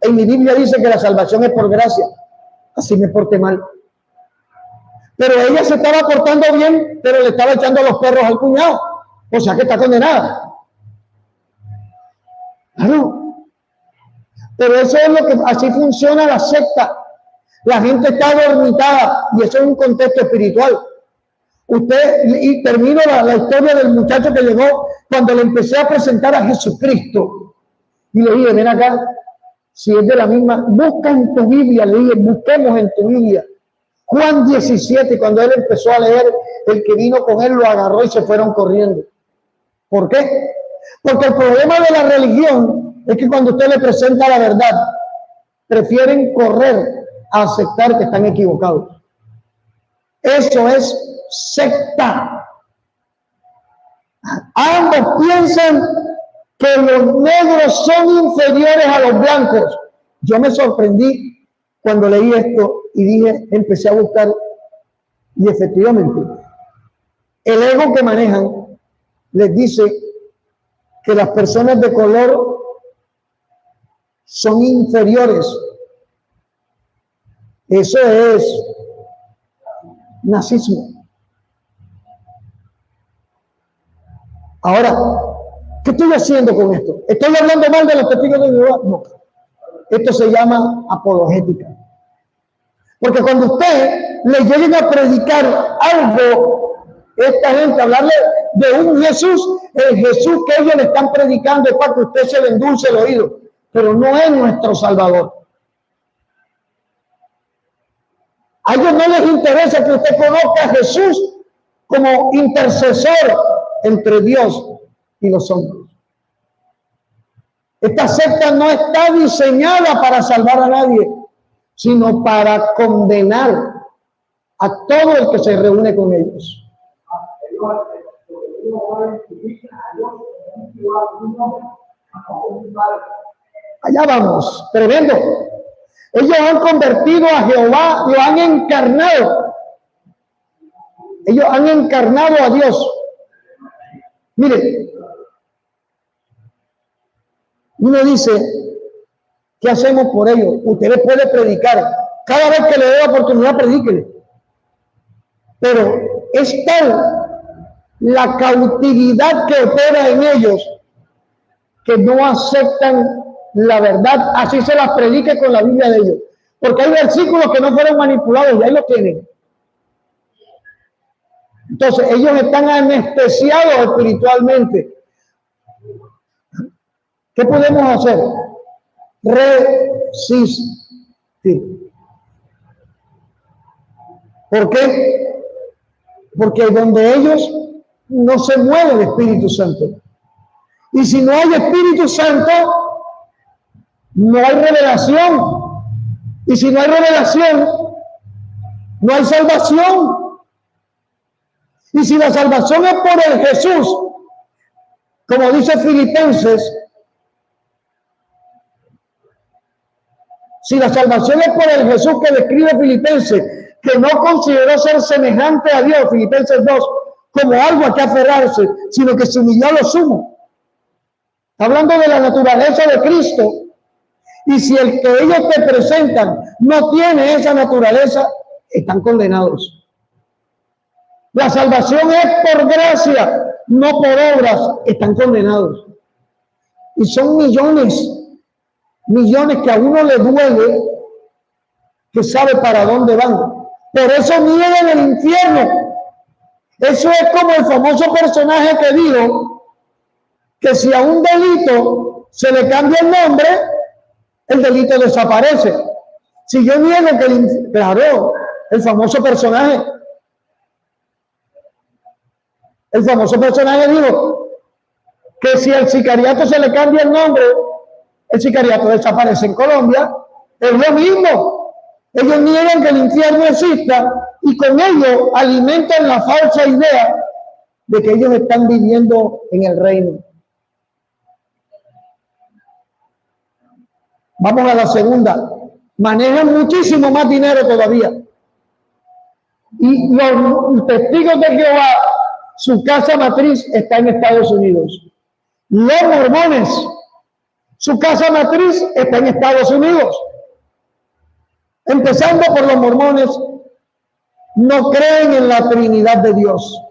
En mi Biblia dice que la salvación es por gracia, así me porté mal. Pero ella se estaba portando bien, pero le estaba echando los perros al cuñado, o sea que está condenada. Claro. Pero eso es lo que, así funciona la secta. La gente está adormitada y eso es un contexto espiritual. Y termino la historia del muchacho que llegó cuando le empecé a presentar a Jesucristo. Y le dije, ven acá, si es de la misma, busca en tu Biblia, le dije, busquemos en tu Biblia. Juan 17, cuando él empezó a leer, el que vino con él lo agarró y se fueron corriendo. ¿Por qué? Porque el problema de la religión es que cuando usted le presenta la verdad, prefieren correr a aceptar que están equivocados. Eso es secta. Ambos piensan que los negros son inferiores a los blancos. Yo me sorprendí cuando leí esto y dije, empecé a buscar y efectivamente el ego que manejan les dice que las personas de color son inferiores. Eso es nazismo. Ahora, ¿qué estoy haciendo con esto? ¿Estoy hablando mal de los testigos de Jehová? No. Esto se llama apologética. Porque cuando usted le lleguen a predicar algo, esta gente, hablarle de un Jesús, el Jesús que ellos le están predicando es para que usted se le endulce el oído, pero no es nuestro Salvador. A ellos no les interesa que usted conozca a Jesús como intercesor entre Dios y los hombres. Esta secta no está diseñada para salvar a nadie, sino para condenar a todo el que se reúne con ellos. Allá vamos, tremendo. Ellos han convertido a Jehová, lo han encarnado. Ellos han encarnado a Dios. Mire, uno dice, ¿qué hacemos por ellos? Usted le puede predicar. Cada vez que le dé la oportunidad, predíquele. Pero es tal la cautividad que opera en ellos que no aceptan la verdad, así se las predique con la Biblia de ellos. Porque hay versículos que no fueron manipulados y ahí lo tienen. Entonces, ellos están anestesiados espiritualmente. ¿Qué podemos hacer? Resistir. ¿Por qué? Porque donde ellos no se mueve el Espíritu Santo. Y si no hay Espíritu Santo, no hay revelación. Y si no hay revelación, no hay salvación. Y si la salvación es por el Jesús, como dice Filipenses, si la salvación es por el Jesús que describe Filipenses, que no consideró ser semejante a Dios, Filipenses 2, como algo a que aferrarse, sino que se humilló a lo sumo. Hablando de la naturaleza de Cristo, Y si el que ellos te presentan no tiene esa naturaleza, están condenados. La salvación es por gracia, no por obras, están condenados. Y son millones que a uno le duele, que sabe para dónde van. Por eso niegan el infierno. Eso es como el famoso personaje que dijo que si a un delito se le cambia el nombre, el delito desaparece. Si yo niego que claro, el famoso personaje dijo que si al sicariato se le cambia el nombre, el sicariato desaparece en Colombia. Es lo mismo. Ellos niegan que el infierno exista y con ello alimentan la falsa idea de que ellos están viviendo en el reino. Vamos a la segunda. Manejan muchísimo más dinero todavía. Y los testigos de Jehová, su casa matriz está en Estados Unidos. Los mormones, su casa matriz está en Estados Unidos. Empezando por los mormones, no creen en la Trinidad de Dios.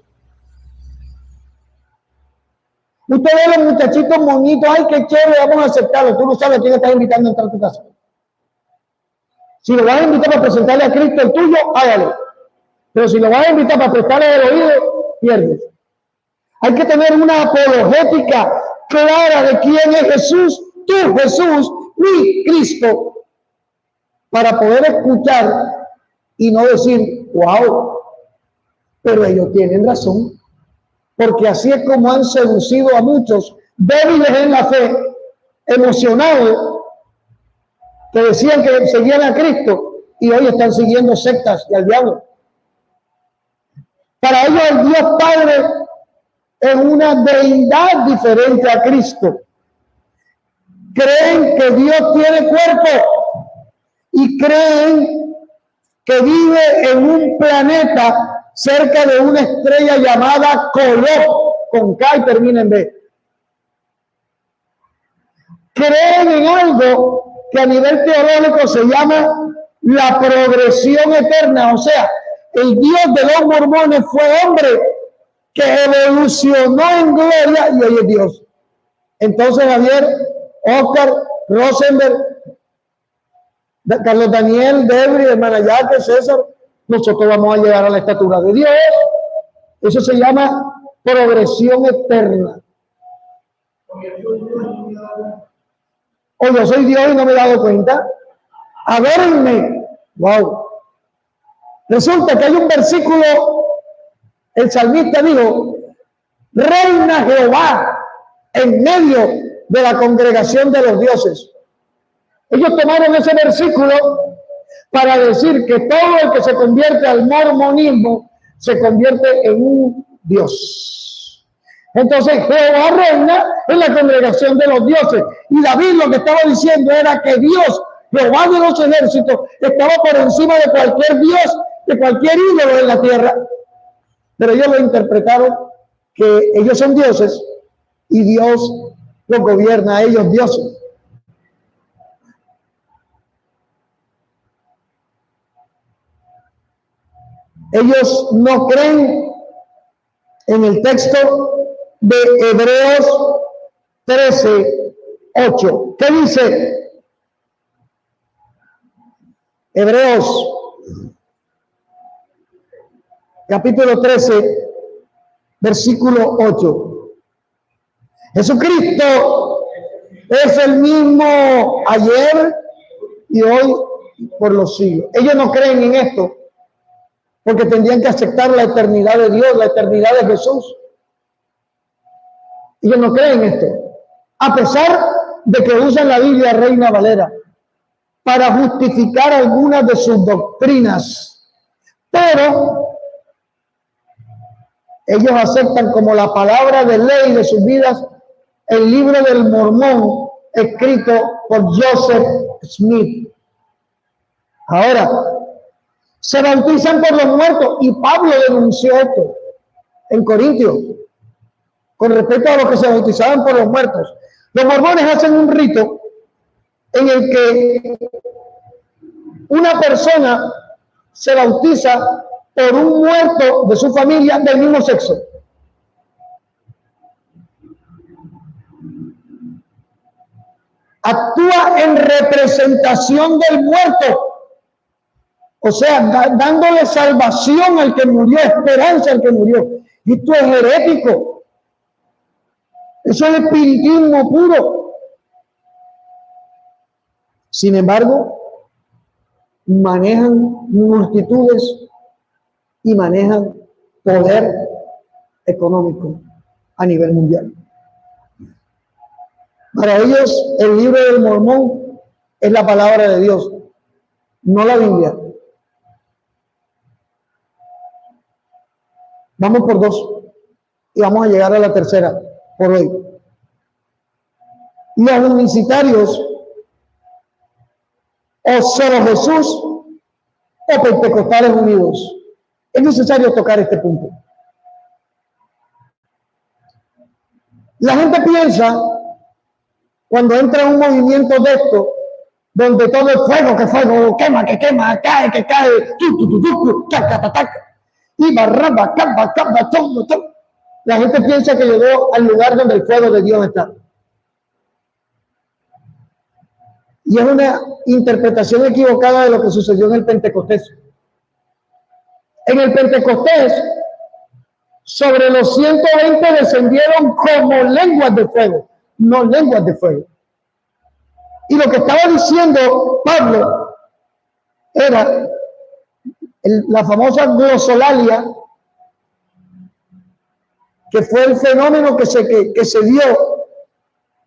Usted ve a los muchachitos moñitos, ay, qué chévere, vamos a aceptarlo. Tú no sabes a quién estás invitando a entrar a tu casa. Si lo vas a invitar para presentarle a Cristo el tuyo, hágalo. Pero si lo vas a invitar para prestarle el oído, pierdes. Hay que tener una apologética clara de quién es Jesús, tú Jesús, mi Cristo, para poder escuchar y no decir, wow, pero ellos tienen razón, porque así es como han seducido a muchos débiles en la fe, emocionados, que decían que seguían a Cristo y hoy están siguiendo sectas y al diablo. Para ellos el Dios Padre es una deidad diferente a Cristo. Creen que Dios tiene cuerpo y creen que vive en un planeta cerca de una estrella llamada Colón, con K y termina en B. Creen en algo que a nivel teológico se llama la progresión eterna, o sea, el Dios de los mormones fue hombre que evolucionó en gloria y hoy es Dios. Entonces, Javier, Oscar, Rosenberg, Carlos Daniel, Debri, hermana Yaque, César, nosotros vamos a llegar a la estatura de Dios. Eso se llama progresión eterna. O yo soy Dios y no me he dado cuenta. Adórenme. Wow. Resulta que hay un versículo, el salmista dijo, reina Jehová en medio de la congregación de los dioses. Ellos tomaron ese versículo para decir que todo el que se convierte al mormonismo se convierte en un dios. Entonces Jehová reina en la congregación de los dioses. Y David lo que estaba diciendo era que Dios, Jehová de los ejércitos, estaba por encima de cualquier dios, de cualquier ídolo en la tierra. Pero ellos lo interpretaron que ellos son dioses y Dios los gobierna a ellos dioses. Ellos no creen en el texto de Hebreos 13:8. ¿Qué dice? Hebreos capítulo 13, versículo 8. Jesucristo es el mismo ayer y hoy por los siglos. Ellos no creen en esto porque tendrían que aceptar la eternidad de Dios, la eternidad de Jesús. Ellos no creen esto, a pesar de que usan la Biblia Reina Valera para justificar algunas de sus doctrinas, pero ellos aceptan como la palabra de ley de sus vidas el libro del Mormón escrito por Joseph Smith. Ahora, se bautizan por los muertos y Pablo denunció esto en Corintios con respecto a los que se bautizaban por los muertos. Los mormones hacen un rito en el que una persona se bautiza por un muerto de su familia del mismo sexo. Actúa en representación del muerto, o sea, dándole salvación al que murió, esperanza al que murió. Y esto es herético. Eso es espiritismo puro. Sin embargo, manejan multitudes y manejan poder económico a nivel mundial. Para ellos, el libro del Mormón es la palabra de Dios, no la Biblia. Vamos por dos y vamos a llegar a la tercera por hoy. Los unicitarios, o solo Jesús, o Pentecostales unidos. Es necesario tocar este punto. La gente piensa, cuando entra en un movimiento de esto, donde todo es fuego, que fuego, quema, que quema, cae, que cae, y barraba, la gente piensa que llegó al lugar donde el fuego de Dios está. Y es una interpretación equivocada de lo que sucedió en el Pentecostés. En el Pentecostés, sobre los 120 descendieron como lenguas de fuego, no lenguas de fuego. Y lo que estaba diciendo Pablo era la famosa glosolalia, que fue el fenómeno que se dio,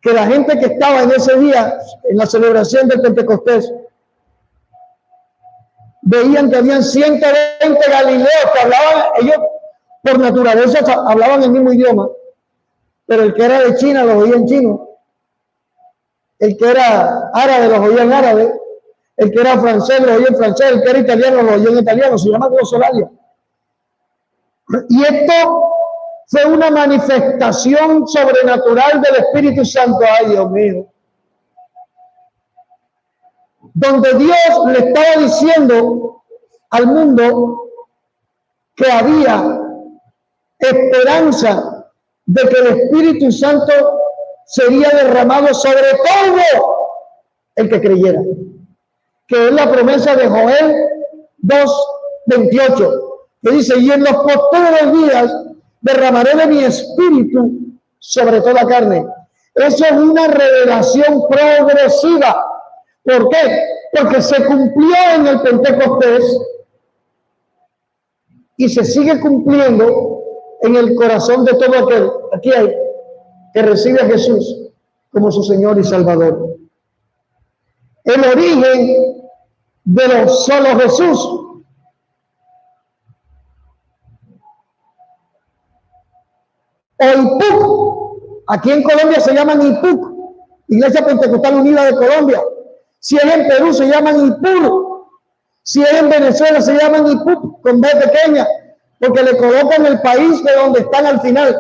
que la gente que estaba en ese día, en la celebración del Pentecostés, veían que habían 120 galileos que hablaban, ellos por naturaleza hablaban el mismo idioma, pero el que era de China los oía en chino, el que era árabe los oía en árabe, el que era francés los oía en francés, el que era italiano los oía en italiano. Se llama glosolalia. Y esto fue una manifestación sobrenatural del Espíritu Santo. Ay, Dios mío. Donde Dios le estaba diciendo al mundo que había esperanza de que el Espíritu Santo sería derramado sobre todo el que creyera, que es la promesa de Joel 2:28, que dice: y en los postreros días derramaré de mi espíritu sobre toda carne. Eso es una revelación progresiva. ¿Por qué? Porque se cumplió en el Pentecostés y se sigue cumpliendo en el corazón de todo aquel, aquí hay, que recibe a Jesús como su Señor y Salvador. El origen de los solo Jesús o IPUC, aquí en Colombia se llaman IPUC, Iglesia Pentecostal Unida de Colombia. Si es en Perú se llaman IPUR, si es en Venezuela se llaman IPUC con B pequeña, porque le colocan el país de donde están al final.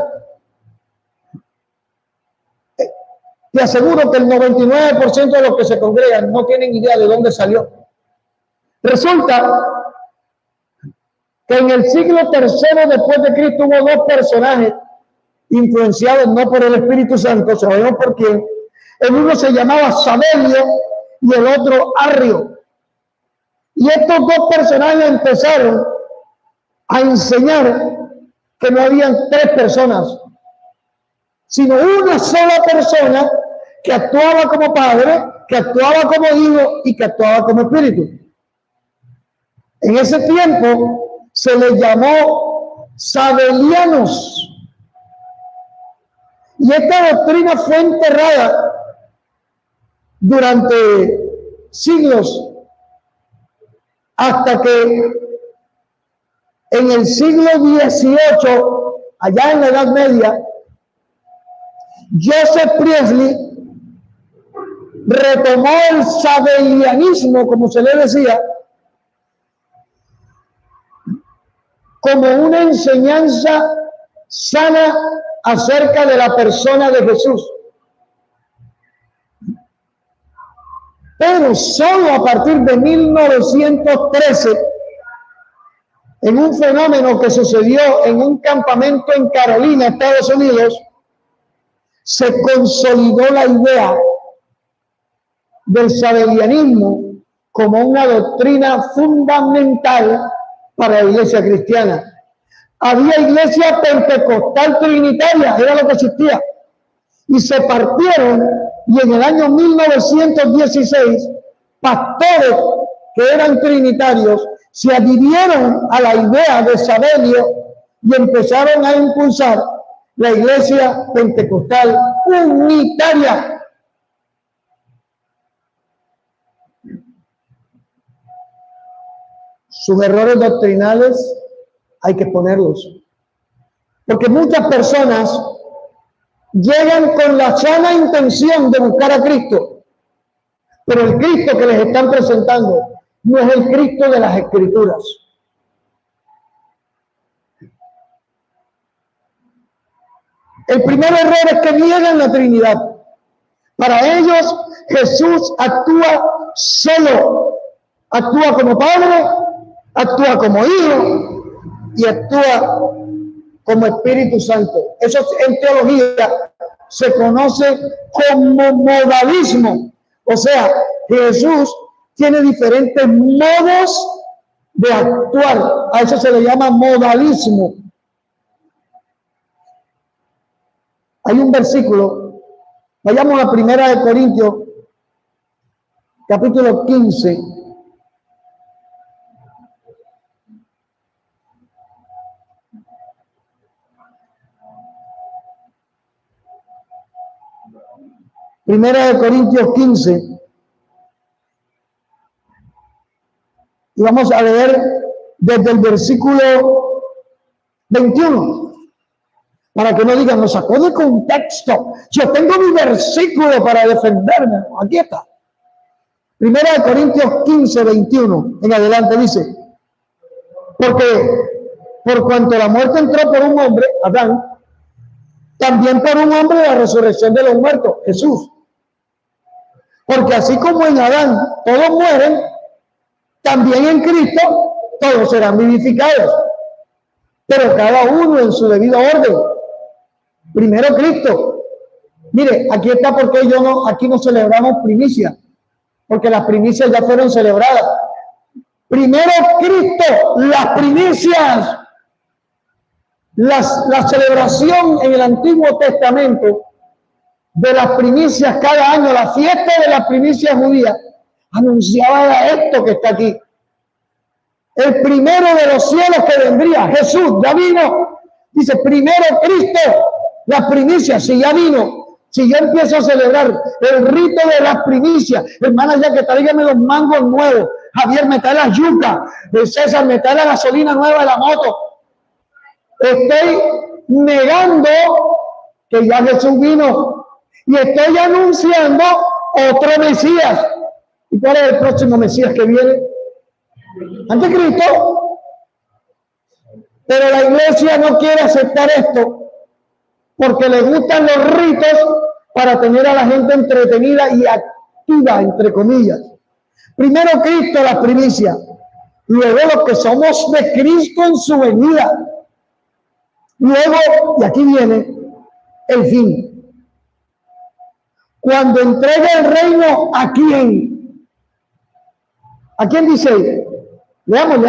Te aseguro que el 99% de los que se congregan no tienen idea de dónde salió. Resulta que en el siglo III después de Cristo hubo dos personajes influenciados no por el Espíritu Santo, sabemos por quién. El uno se llamaba Sabelio y el otro Arrio. Y estos dos personajes empezaron a enseñar que no habían tres personas, sino una sola persona que actuaba como Padre, que actuaba como Hijo y que actuaba como Espíritu. En ese tiempo se les llamó sabelianos. Y esta doctrina fue enterrada durante siglos, hasta que en el siglo XVIII, allá en la Edad Media, Joseph Priestley retomó el sabelianismo, como se le decía, como una enseñanza sana acerca de la persona de Jesús. Pero solo a partir de 1913, en un fenómeno que sucedió en un campamento en Carolina, Estados Unidos, se consolidó la idea del sabelianismo como una doctrina fundamental para la iglesia cristiana. Había iglesia pentecostal trinitaria, era lo que existía, y se partieron, y en el año 1916, pastores que eran trinitarios se adhirieron a la idea de Sabelio y empezaron a impulsar la iglesia pentecostal unitaria. Sus errores doctrinales hay que exponerlos, porque muchas personas llegan con la sana intención de buscar a Cristo, pero el Cristo que les están presentando no es el Cristo de las Escrituras. El primer error es que niegan la Trinidad. Para ellos, Jesús actúa solo. Actúa como Padre, actúa como Hijo y actúa como Espíritu Santo. Eso en teología se conoce como modalismo. O sea, Jesús tiene diferentes modos de actuar. A eso se le llama modalismo. Hay un versículo, vayamos a 1 Corintios, capítulo 15. Primera de Corintios 15. Y vamos a leer desde el versículo 21. Para que no digan, lo sacó de contexto. Yo tengo mi versículo para defenderme. Aquí está. Primera de Corintios 15, 21. En adelante dice. Porque por cuanto la muerte entró por un hombre, Adán, también por un hombre la resurrección de los muertos, Jesús. Porque así como en Adán todos mueren, también en Cristo todos serán vivificados. Pero cada uno en su debido orden. Primero Cristo. Mire, aquí está porque aquí no celebramos primicias, porque las primicias ya fueron celebradas. Primero Cristo, las primicias. La celebración en el Antiguo Testamento de las primicias cada año, la fiesta de las primicias judías, anunciaba esto que está aquí. El primero de los cielos que vendría, Jesús, ya vino. Dice, primero Cristo, las primicias, si ya vino, si yo empiezo a celebrar el rito de las primicias, hermana, ya que tráigame los mangos nuevos, Javier, me trae las yucas, César, me trae la gasolina nueva de la moto. Estoy negando que ya Jesús vino y estoy anunciando otro Mesías. ¿Y cuál es el próximo Mesías que viene? Anticristo. Pero la iglesia no quiere aceptar esto porque le gustan los ritos para tener a la gente entretenida y activa, entre comillas. Primero Cristo, la primicia. Luego los que somos de Cristo en su venida. Luego, y aquí viene el fin. Cuando entrega el reino, ¿a quién? ¿A quién dice? Leamos.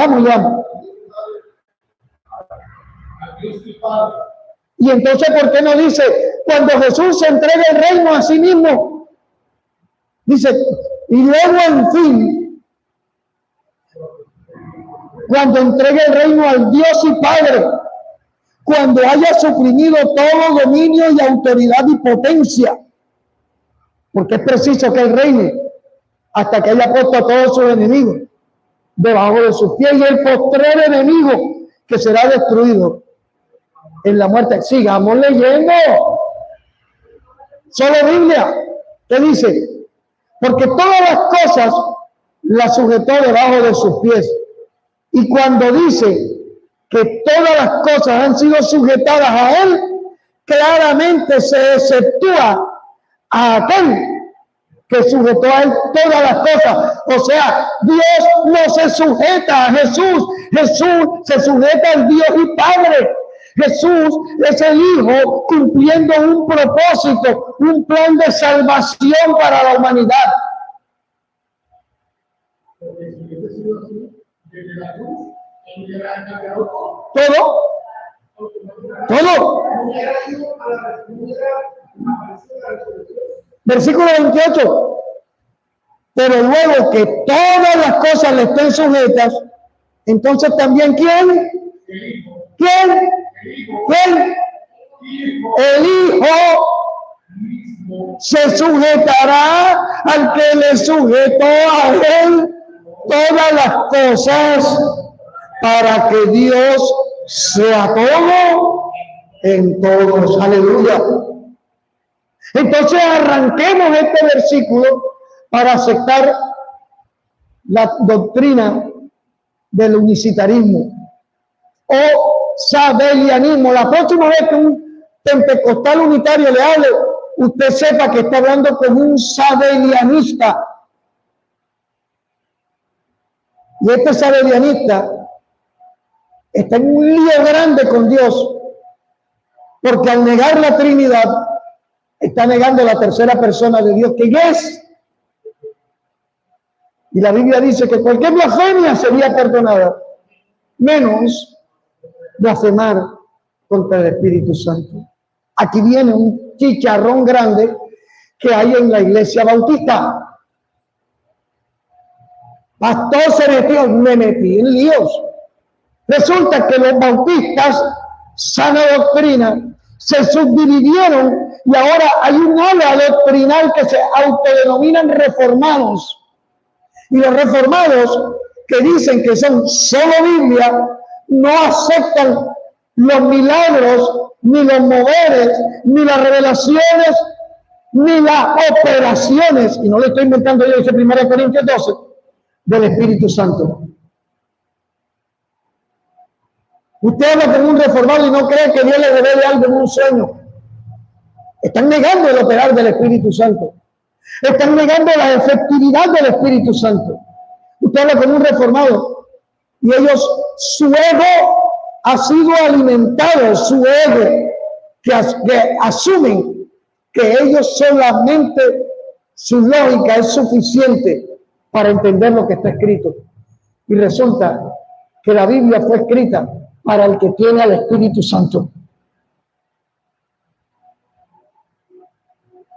Y entonces, ¿por qué no dice cuando Jesús se entrega el reino a sí mismo? Dice, y luego en fin, cuando entregue el reino al Dios y Padre, cuando haya suprimido todo dominio y autoridad y potencia, porque es preciso que Él reine hasta que haya puesto a todos sus enemigos debajo de sus pies, y el postrer enemigo que será destruido en la muerte. Sigamos leyendo. Solo Biblia. ¿Qué dice? Porque todas las cosas las sujetó debajo de sus pies. Y cuando dice que todas las cosas han sido sujetadas a Él, claramente se exceptúa a aquel que sujetó a él todas las cosas. O sea, Dios no se sujeta a Jesús. Jesús se sujeta al Dios y Padre. Jesús es el Hijo cumpliendo un propósito, un plan de salvación para la humanidad. Todo. Versículo 28. Pero luego que todas las cosas le estén sujetas, entonces también ¿quién? ¿Quién? El Hijo se sujetará al que le sujetó a él todas las cosas, para que Dios sea todo en todos. Aleluya. Entonces arranquemos este versículo para aceptar la doctrina del unicitarismo o sabelianismo. La próxima vez que un pentecostal unitario le hable, usted sepa que está hablando con un sabelianista. Y este sabelianista está en un lío grande con Dios, porque al negar la Trinidad, está negando la tercera persona de Dios, que es. Y la Biblia dice que cualquier blasfemia sería perdonada, menos blasfemar contra el Espíritu Santo. Aquí viene un chicharrón grande que hay en la iglesia bautista. Pastor se metió, me metí en líos. Resulta que los bautistas, sana doctrina, se subdividieron y ahora hay un ala doctrinal que se autodenominan reformados. Y los reformados, que dicen que son solo Biblia, no aceptan los milagros, ni los moveres, ni las revelaciones, ni las operaciones, y no le estoy inventando yo, dice 1 Corintios 12, del Espíritu Santo. Usted habla con un reformado y no cree que Dios le revele algo en un sueño. Están negando el operar del Espíritu Santo. Están negando la efectividad del Espíritu Santo. Usted habla con un reformado y ellos, su ego ha sido alimentado, su ego, que asumen que ellos solamente, su lógica es suficiente para entender lo que está escrito. Y resulta que la Biblia fue escrita para el que tiene al Espíritu Santo.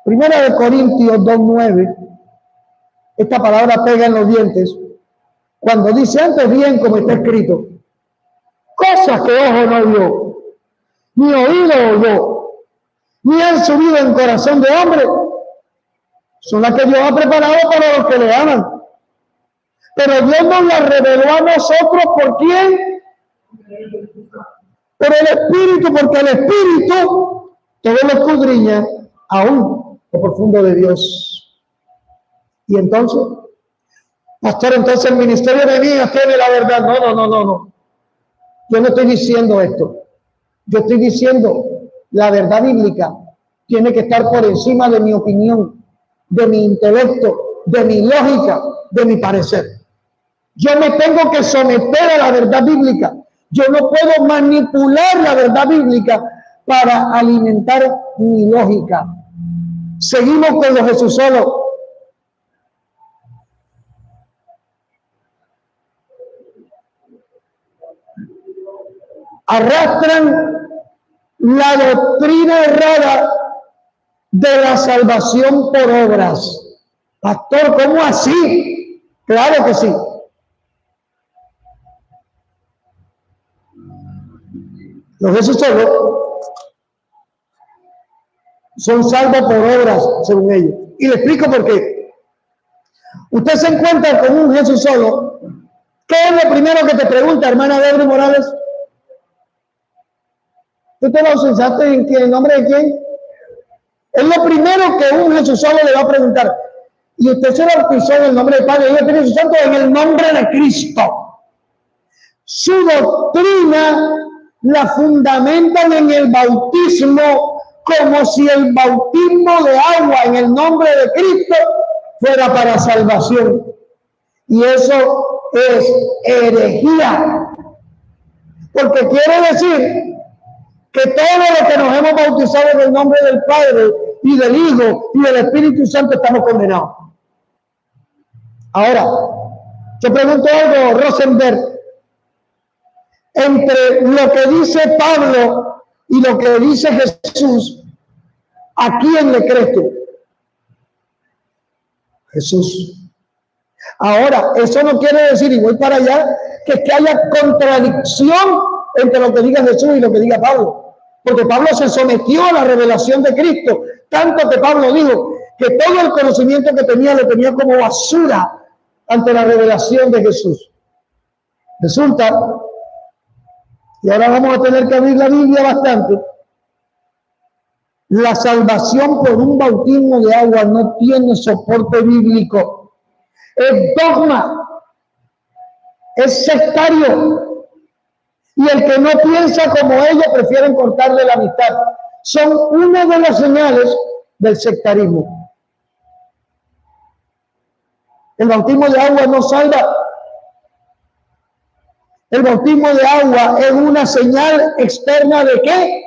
Primera de Corintios 2:9, esta palabra pega en los dientes, cuando dice antes bien como está escrito, cosas que ojo no vio, ni oído oyó, ni han subido en corazón de hombre, son las que Dios ha preparado para los que le aman. Pero Dios nos las reveló a nosotros, ¿por quién? Por el Espíritu, porque el Espíritu todo lo escudriña aún lo profundo de Dios. Y entonces, pastor, entonces el ministerio de Dios tiene la verdad. No. Yo no estoy diciendo esto. Yo estoy diciendo la verdad bíblica tiene que estar por encima de mi opinión, de mi intelecto, de mi lógica, de mi parecer. Yo me tengo que someter a la verdad bíblica. Yo no puedo manipular la verdad bíblica para alimentar mi lógica. Seguimos con los Jesusolos. Arrastran la doctrina errada de la salvación por obras. Pastor, ¿cómo así? Claro que sí. Los Jesusolos son salvos por obras, según ellos. Y le explico por qué. Usted se encuentra con un Jesusolo. ¿Qué es lo primero que te pregunta, hermana Debra Morales? ¿Tú te bautizaste en nombre de quién? Es lo primero que un Jesusolo le va a preguntar. Y usted se bautizó en el nombre del Padre y del Espíritu Santo, en el nombre de Cristo. Su doctrina la fundamentan en el bautismo, como si el bautismo de agua en el nombre de Cristo fuera para salvación. Y eso es herejía. Porque quiere decir que todos los que nos hemos bautizado en el nombre del Padre y del Hijo y del Espíritu Santo estamos condenados. Ahora, yo pregunto algo, Rosenberg. Entre lo que dice Pablo y lo que dice Jesús, ¿a quién le crees tú? Jesús. Ahora, eso no quiere decir, y voy para allá, que haya contradicción entre lo que diga Jesús y lo que diga Pablo. Porque Pablo se sometió a la revelación de Cristo, tanto que Pablo dijo que todo el conocimiento que tenía lo tenía como basura ante la revelación de Jesús. Resulta, y ahora vamos a tener que abrir la Biblia bastante, la salvación por un bautismo de agua no tiene soporte bíblico. Es dogma, es sectario. Y el que no piensa como ellos prefieren cortarle la amistad. Son una de las señales del sectarismo. El bautismo de agua no salva. El bautismo de agua es una señal externa de ¿qué?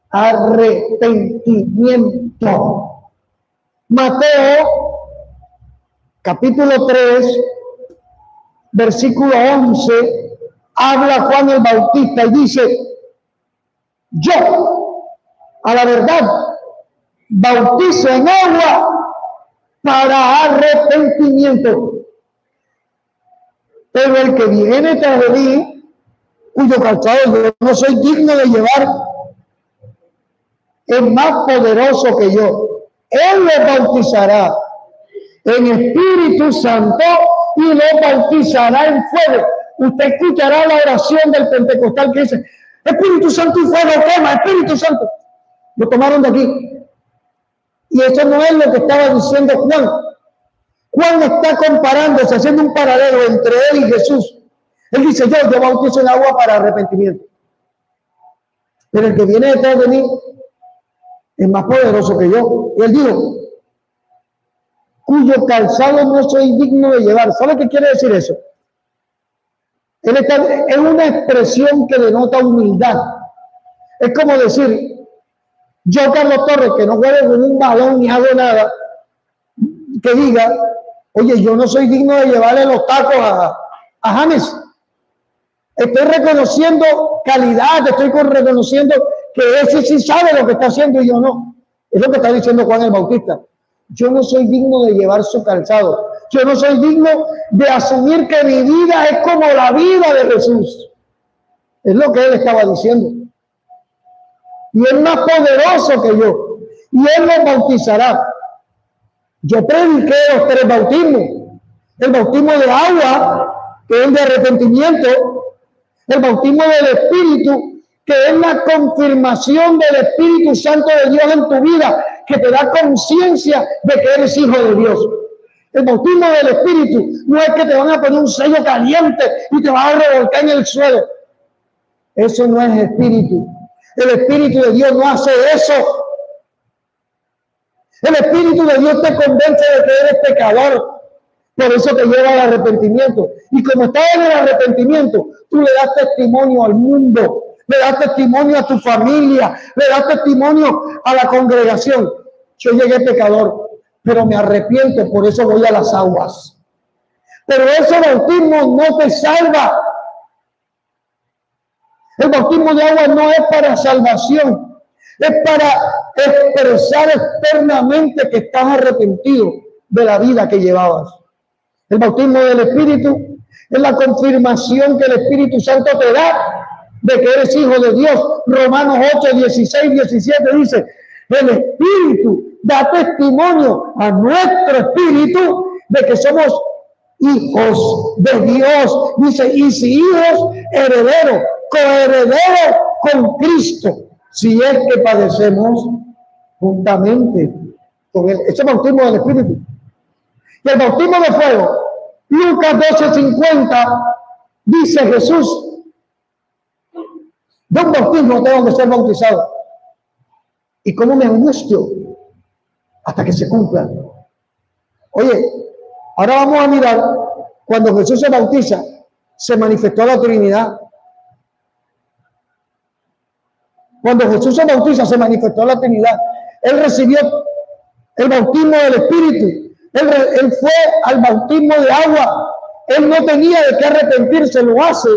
Arrepentimiento. Mateo, capítulo 3, versículo 11, habla Juan el Bautista y dice: yo, a la verdad, bautizo en agua para arrepentimiento. Pero el que viene tras de mí, cuyo calzado yo no soy digno de llevar, es más poderoso que yo. Él lo bautizará en Espíritu Santo y lo bautizará en fuego. Usted escuchará la oración del pentecostal que dice: Espíritu Santo y fuego, toma, Espíritu Santo. Lo tomaron de aquí. Y eso no es lo que estaba diciendo Juan. Juan está comparándose, haciendo un paralelo entre él y Jesús. Él dice: yo bautizo en agua para arrepentimiento. Pero el que viene detrás de mí es más poderoso que yo. Y él dijo: cuyo calzado no soy digno de llevar. ¿Sabe qué quiere decir eso? Es una expresión que denota humildad. Es como decir: yo, Carlos Torres, que no juego con un balón ni hago nada, que diga: oye, yo no soy digno de llevarle los tacos a James. Estoy reconociendo calidad, estoy reconociendo que ese sí sabe lo que está haciendo y yo no. Es lo que está diciendo Juan el Bautista. Yo no soy digno de llevar su calzado. Yo no soy digno de asumir que mi vida es como la vida de Jesús. Es lo que él estaba diciendo. Y es más poderoso que yo. Y él lo bautizará. Yo prediqué los 3 bautismos. El bautismo de agua, que es el de arrepentimiento. El bautismo del Espíritu, que es la confirmación del Espíritu Santo de Dios en tu vida, que te da conciencia de que eres hijo de Dios. El bautismo del Espíritu no es que te van a poner un sello caliente y te vas a revolcar en el suelo. Eso no es Espíritu. El Espíritu de Dios no hace eso. El Espíritu de Dios te convence de que eres pecador. Por eso te lleva al arrepentimiento. Y como estás en el arrepentimiento, tú le das testimonio al mundo, le das testimonio a tu familia, le das testimonio a la congregación. Yo llegué pecador, pero me arrepiento, por eso voy a las aguas. Pero ese bautismo no te salva. El bautismo de agua no es para salvación, es para expresar externamente que estás arrepentido de la vida que llevabas. El bautismo del Espíritu es la confirmación que el Espíritu Santo te da de que eres hijo de Dios. Romanos 8, 16, 17 dice: el Espíritu da testimonio a nuestro espíritu de que somos hijos de Dios. Dice: y si hijos, herederos, coherederos con Cristo, si es que padecemos juntamente con él. Ese bautismo del Espíritu. Y el bautismo de fuego, Lucas 12:50, dice Jesús: de un bautismo tengo que ser bautizado. ¿Y cómo me angustio? Hasta que se cumpla. Oye, ahora vamos a mirar, cuando Jesús se bautiza, se manifestó la Trinidad. Cuando Jesús se bautiza, se manifestó la Trinidad. Él recibió el bautismo del Espíritu. Él fue al bautismo de agua. Él no tenía de qué arrepentirse, lo hace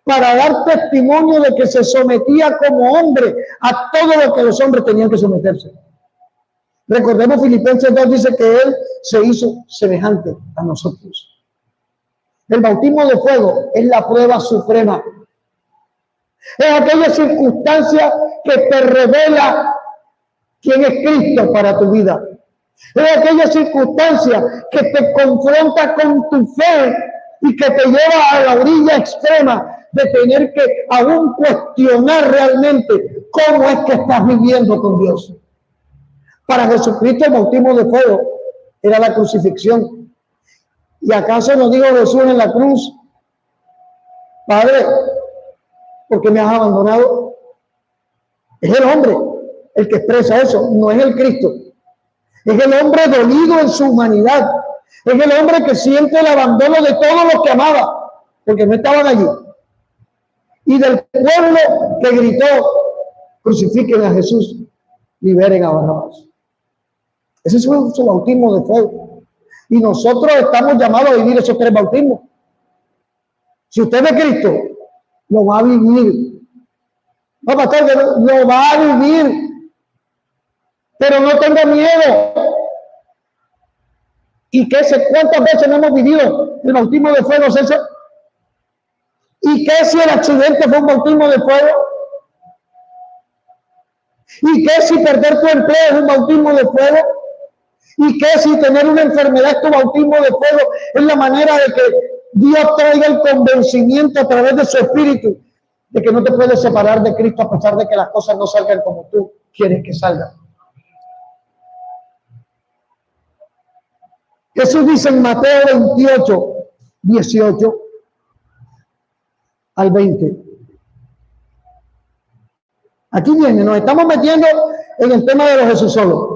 para dar testimonio de que se sometía como hombre a todo lo que los hombres tenían que someterse. Recordemos, Filipenses 2 dice que Él se hizo semejante a nosotros. El bautismo de fuego es la prueba suprema. Es aquella circunstancia que te revela quién es Cristo para tu vida. Es aquella circunstancia que te confronta con tu fe y que te lleva a la orilla extrema de tener que aún cuestionar realmente cómo es que estás viviendo con Dios. Para Jesucristo el bautismo de fuego era la crucifixión. ¿Y acaso nos dijo Jesús en la cruz: Padre, ¿por qué me has abandonado? Es el hombre el que expresa eso, no es el Cristo. Es el hombre dolido en su humanidad. Es el hombre que siente el abandono de todos los que amaba, porque no estaban allí. Y del pueblo que gritó: crucifiquen a Jesús, liberen a Barrabás. Ese es su bautismo de fuego. Y nosotros estamos llamados a vivir esos tres bautismos. Si usted es de Cristo, lo va a vivir. No, pastor, lo va a vivir. Pero no tenga miedo. ¿Y qué sé cuántas veces no hemos vivido el bautismo de fuego, César? ¿Y qué si el accidente fue un bautismo de fuego? ¿Y qué si perder tu empleo es un bautismo de fuego? ¿Y qué si tener una enfermedad es tu bautismo de fuego? Es la manera de que Dios traiga el convencimiento a través de su Espíritu de que no te puedes separar de Cristo a pesar de que las cosas no salgan como tú quieres que salgan. Jesús dice en Mateo 28, 18 al 20. Aquí viene, nos estamos metiendo en el tema de los Jesús solos.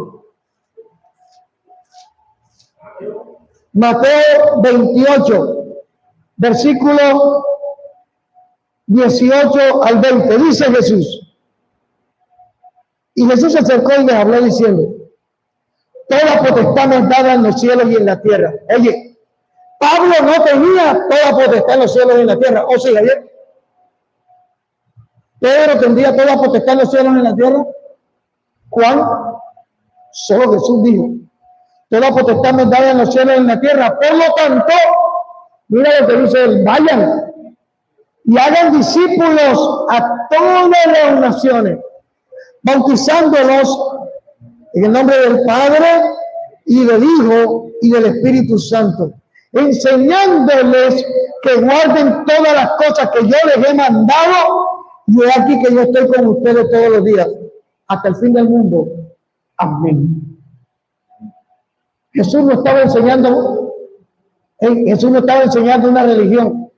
Mateo 28, versículo 18 al 20, dice Jesús. Y Jesús se acercó y les habló diciendo: toda potestad me es dada en los cielos y en la tierra. Oye, Pablo no tenía toda potestad en los cielos y en la tierra. ¿O sí, ayer? ¿Pedro tendría toda potestad en los cielos y en la tierra? Juan, solo Jesús dijo: toda potestad me es dada en los cielos y en la tierra. Por lo tanto, mira lo que dice él: vayan y hagan discípulos a todas las naciones, bautizándolos en el nombre del Padre y del Hijo y del Espíritu Santo, enseñándoles que guarden todas las cosas que yo les he mandado, y he aquí que yo estoy con ustedes todos los días, hasta el fin del mundo. Amén. Jesús no estaba enseñando una religión.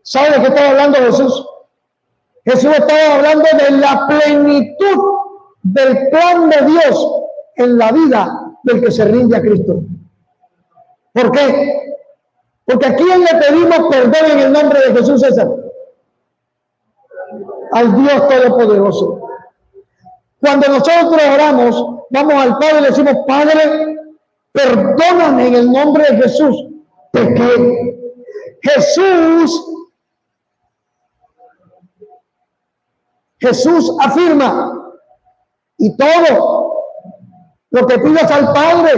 ¿Sabe de qué estaba hablando Jesús? Jesús estaba hablando de la plenitud del plan de Dios en la vida del que se rinde a Cristo. ¿Por qué? Porque ¿a quién le pedimos perdón en el nombre de Jesús, César? Al Dios Todopoderoso. Cuando nosotros oramos, vamos al Padre y le decimos: Padre, perdóname en el nombre de Jesús. Porque Jesús afirma: y todo lo que pidas al Padre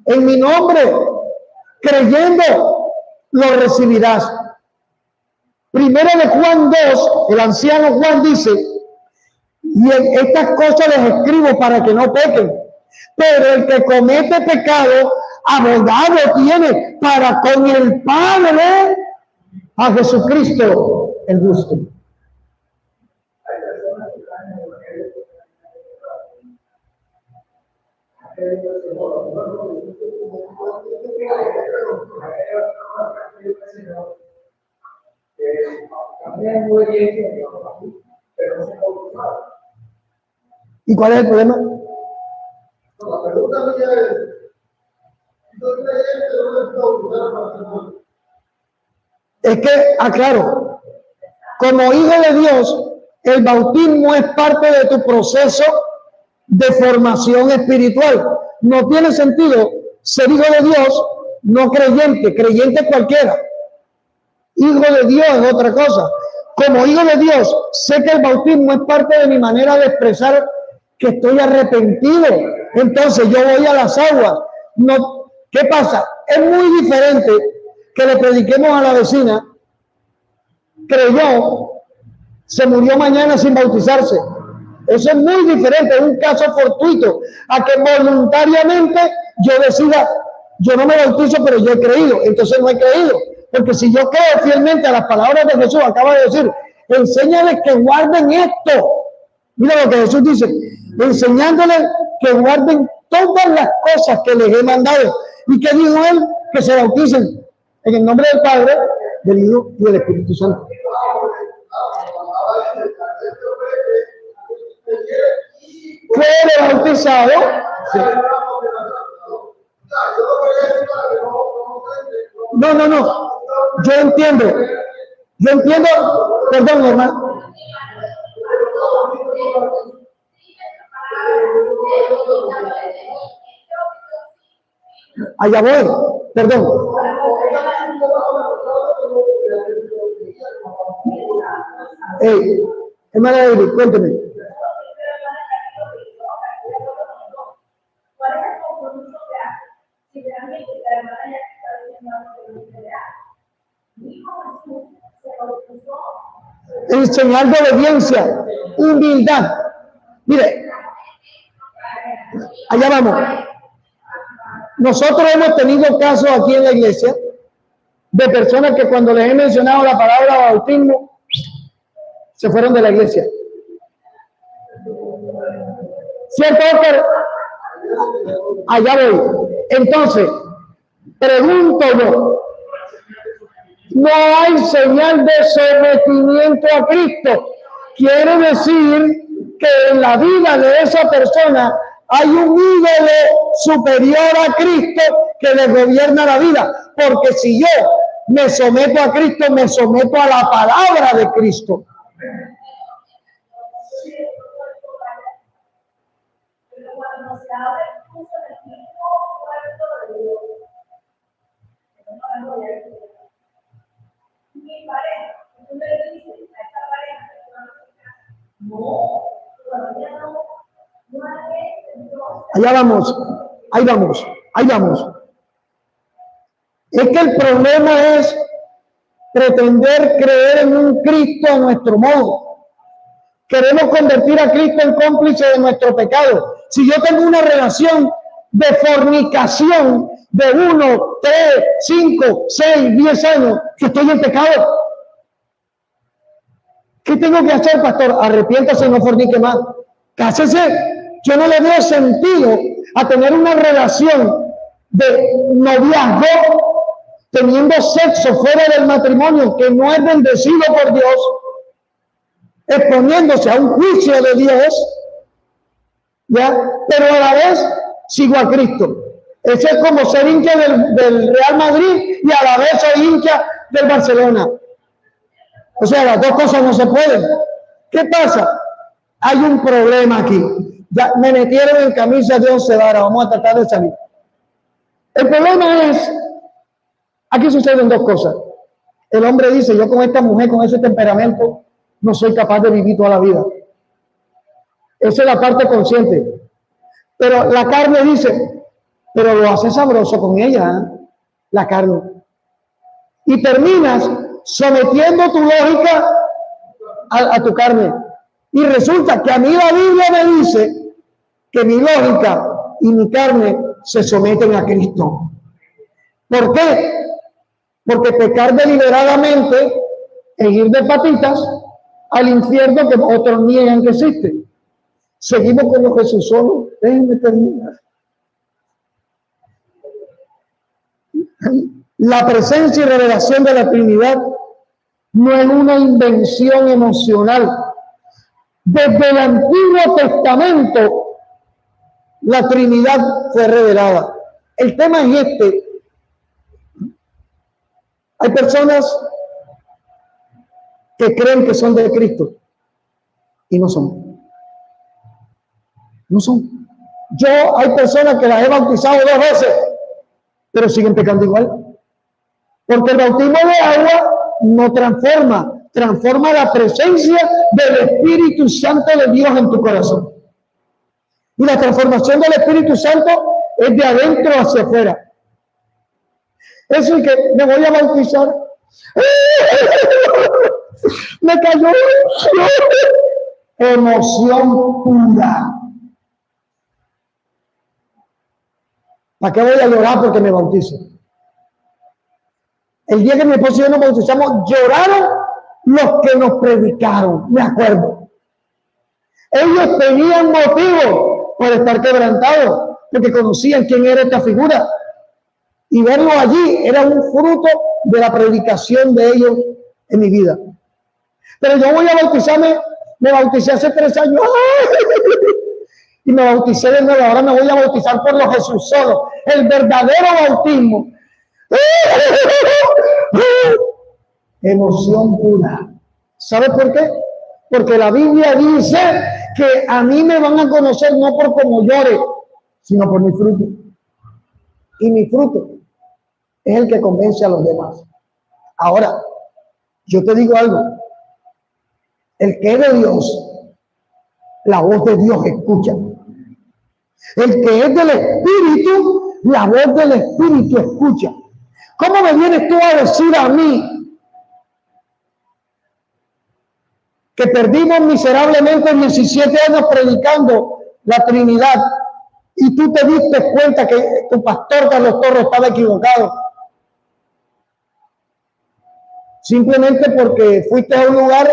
en mi nombre, creyendo, lo recibirás. Primero de Juan 2, el anciano Juan dice: y en estas cosas les escribo para que no pequen. Pero el que comete pecado, abogado tiene para con el Padre, a Jesucristo el justo. ¿Y cuál es el problema? La pregunta mía es: Es que, aclaro, como hijo de Dios, el bautismo es parte de tu proceso de formación espiritual. No tiene sentido ser hijo de Dios, no creyente, creyente cualquiera. Hijo de Dios es otra cosa. Como hijo de Dios, sé que el bautismo es parte de mi manera de expresar que estoy arrepentido. Entonces yo voy a las aguas. No, ¿qué pasa? Es muy diferente que le prediquemos a la vecina, creyó, se murió mañana sin bautizarse. Eso es muy diferente, es un caso fortuito, a que voluntariamente yo decida, yo no me bautizo, pero yo he creído. Entonces no he creído, porque si yo creo fielmente a las palabras de Jesús, acaba de decir, enséñales que guarden esto. Mira lo que Jesús dice, enseñándoles que guarden todas las cosas que les he mandado. ¿Y qué dijo él? Que se bauticen en el nombre del Padre, del Hijo y del Espíritu Santo. Fue bautizado. Sí. No. Yo entiendo, perdón, hermano. Allá voy, perdón. Hermana David, cuénteme. En señal de obediencia, humildad. Mire, allá vamos. Nosotros hemos tenido casos aquí en la iglesia de personas que cuando les he mencionado la palabra bautismo, se fueron de la iglesia. ¿Cierto, Oscar? Allá voy. Entonces, pregunto yo, no hay señal de sometimiento a Cristo. Quiere decir que en la vida de esa persona hay un ídolo superior a Cristo que le gobierna la vida. Porque si yo me someto a Cristo, me someto a la palabra de Cristo. Allá vamos, ahí vamos. Es que el problema es pretender creer en un Cristo a nuestro modo. Queremos convertir a Cristo en cómplice de nuestro pecado. Si yo tengo una relación de fornicación de 1, 3, 5, 6, 10 años, que estoy en pecado, ¿qué tengo que hacer, pastor? Arrepiéntase y no fornique más. Cásese. Yo no le veo sentido a tener una relación de noviazgo teniendo sexo fuera del matrimonio que no es bendecido por Dios, exponiéndose a un juicio de Dios, ¿ya? Pero a la vez sigo a Cristo. Eso es como ser hincha del Real Madrid y a la vez soy hincha del Barcelona. O sea, las dos cosas no se pueden. ¿Qué pasa? Hay un problema aquí. Ya me metieron en camisa de 11 varas, vamos a tratar de salir. El problema es, aquí suceden dos cosas. El hombre dice, yo con esta mujer, con ese temperamento, no soy capaz de vivir toda la vida. Esa es la parte consciente. Pero la carne dice, pero lo hace sabroso con ella, ¿eh? La carne. Y terminas sometiendo tu lógica a tu carne. Y resulta que a mí la Biblia me dice que mi lógica y mi carne se someten a Cristo. ¿Por qué? Porque pecar deliberadamente es ir de patitas al infierno que otros niegan que existe. Seguimos con lo que Jesús solo. Déjenme terminar. La presencia y revelación de la Trinidad no es una invención emocional. Desde el Antiguo Testamento, la Trinidad fue revelada. el tema es este. Hay personas que creen que son de Cristo y no son. No son. Hay personas que las he bautizado 2 veces, pero siguen pecando igual. Porque el bautismo de agua no transforma la presencia del Espíritu Santo de Dios en tu corazón. Y la transformación del Espíritu Santo es de adentro hacia afuera. Eso es que me voy a bautizar. Me cayó emoción pura. ¿Para qué voy a llorar porque me bautizo? El día que mi esposo y yo nos bautizamos, lloraron los que nos predicaron, me acuerdo. Ellos tenían motivo para estar quebrantados, porque conocían quién era esta figura. Y verlo allí era un fruto de la predicación de ellos en mi vida. Pero yo voy a bautizarme, me bauticé hace 3 años. Y me bauticé de nuevo, ahora me voy a bautizar por los Jesús solo. El verdadero bautismo. Emoción pura. ¿Sabe por qué? Porque la Biblia dice que a mí me van a conocer no por cómo llore, sino por mi fruto. Y mi fruto es el que convence a los demás. Ahora, yo te digo algo. El que es de Dios, la voz de Dios escucha. El que es del Espíritu, la voz del Espíritu escucha. ¿Cómo me vienes tú a decir a mí que perdimos miserablemente 17 años predicando la Trinidad y tú te diste cuenta que tu pastor Carlos Torres estaba equivocado? Simplemente porque fuiste a un lugar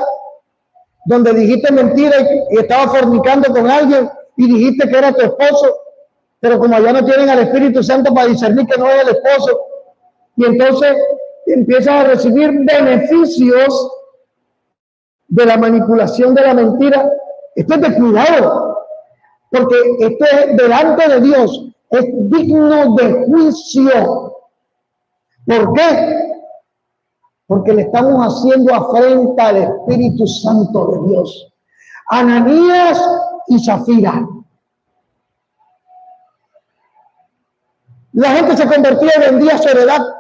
donde dijiste mentira y estabas fornicando con alguien y dijiste que era tu esposo, pero como allá no tienen al Espíritu Santo para discernir que no es el esposo, y entonces empiezas a recibir beneficios de la manipulación de la mentira. Esto es de cuidado, porque esto es delante de Dios, es digno de juicio. ¿Por qué? Porque le estamos haciendo afrenta al Espíritu Santo de Dios. Ananías y Zafira. La gente se convertía y vendía su heredad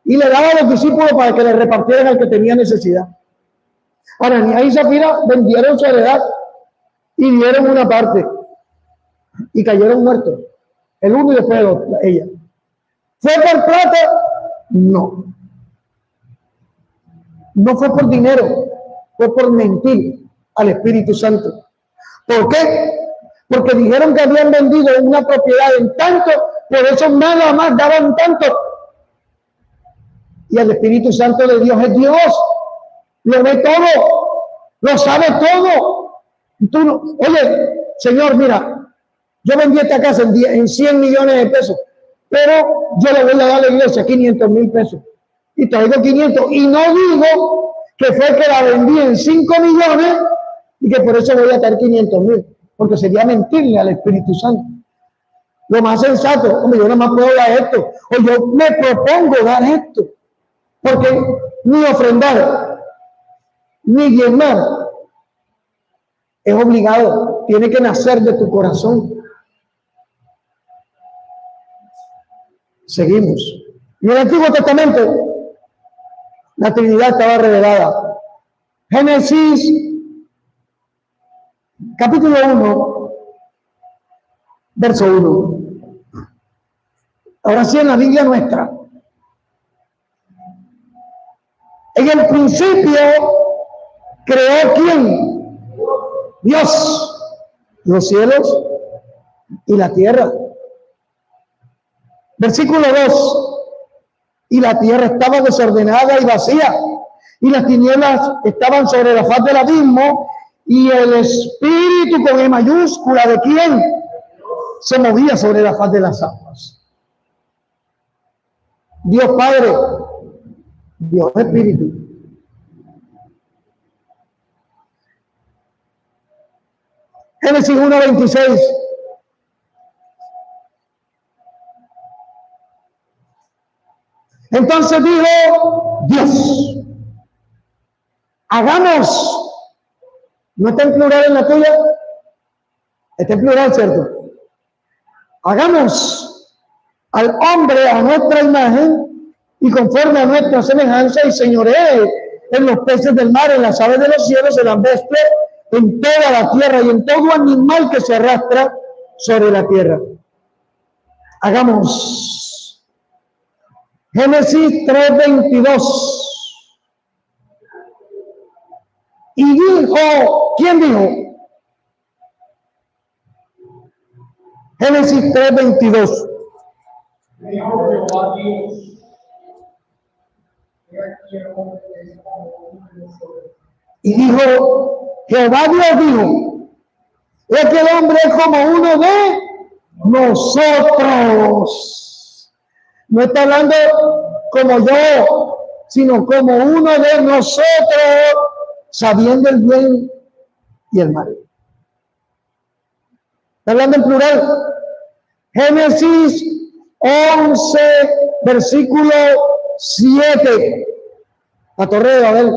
y le daba a los discípulos para que le repartieran al que tenía necesidad. Ananías y Zafira vendieron su heredad y dieron una parte y cayeron muertos. El uno y después el otro, ella. ¿Fue por plata? No. No fue por dinero, fue por mentir al Espíritu Santo. ¿Por qué? Porque dijeron que habían vendido una propiedad en tanto, por eso nada más daban tanto. Y el Espíritu Santo de Dios es Dios, lo ve todo, lo sabe todo. Tú no, oye, Señor, mira, yo vendí esta casa en 100 millones de pesos, pero yo le voy a dar a la iglesia 500,000 pesos. Y traigo 500, y no digo que fue que la vendí en 5 millones y que por eso voy a dar 500,000, porque sería mentirle al Espíritu Santo. Lo más sensato, hombre, yo nada más puedo dar esto, o yo me propongo dar esto, porque ni ofrendar, ni diezmar es obligado, tiene que nacer de tu corazón. Seguimos. En el Antiguo Testamento, la Trinidad estaba revelada. Génesis, capítulo 1, verso 1. Ahora sí, en la Biblia nuestra. En el principio creó ¿quién? Dios, los cielos y la tierra. Versículo 2. Y la tierra estaba desordenada y vacía, y las tinieblas estaban sobre la faz del abismo, y el Espíritu con E mayúscula ¿de quién? Se movía sobre la faz de las aguas. Dios Padre, Dios Espíritu. Génesis 1:26. Entonces dijo Dios, hagamos. ¿No está en plural en la tuya? Está en plural, ¿cierto? Hagamos al hombre a nuestra imagen y conforme a nuestra semejanza y señoree en los peces del mar, en las aves de los cielos, en las bestias, en toda la tierra y en todo animal que se arrastra sobre la tierra. Hagamos. Génesis 3:22. Y dijo, ¿quién dijo? Génesis 3:22. Dijo Jehová Dios, y dijo, Jehová Dios dijo, es que el hombre es como uno de nosotros. No está hablando como yo, sino como uno de nosotros, sabiendo el bien y el mal. Está hablando en plural. Génesis 11, versículo 7. La Torre de Babel.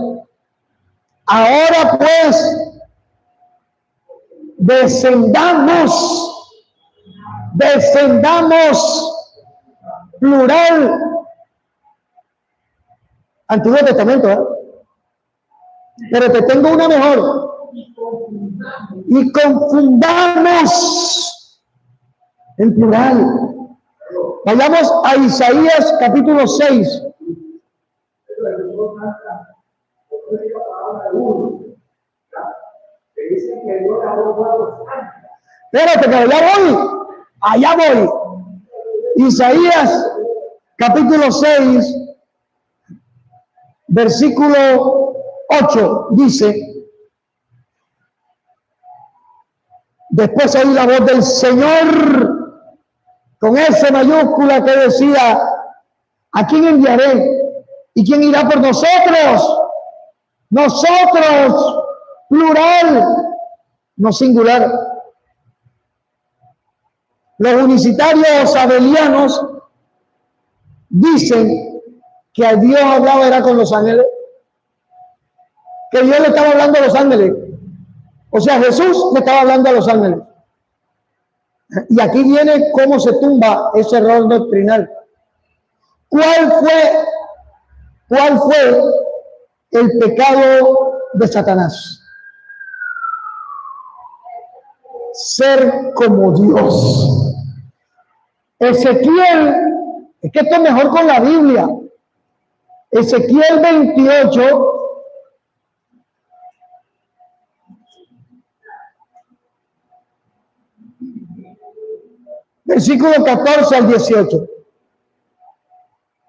Ahora pues, descendamos, plural, Antiguo Testamento, ¿eh? Pero te tengo una mejor. Y confundamos en plural. Vayamos a Isaías capítulo 6. Espérate, que allá voy. Isaías capítulo 6, versículo 8, dice, después oí la voz del Señor con S mayúscula que decía, ¿a quién enviaré? ¿Y quién irá por nosotros? Nosotros, plural, no singular. Los unicitarios abelianos dicen que a Dios hablaba era con los ángeles, que Dios le estaba hablando a los ángeles. O sea, Jesús le estaba hablando a los ángeles. Y aquí viene cómo se tumba ese error doctrinal. ¿Cuál fue el pecado de Satanás? Ser como Dios. Ezequiel, es que esto es mejor con la Biblia. Ezequiel 28, versículo 14 al 18.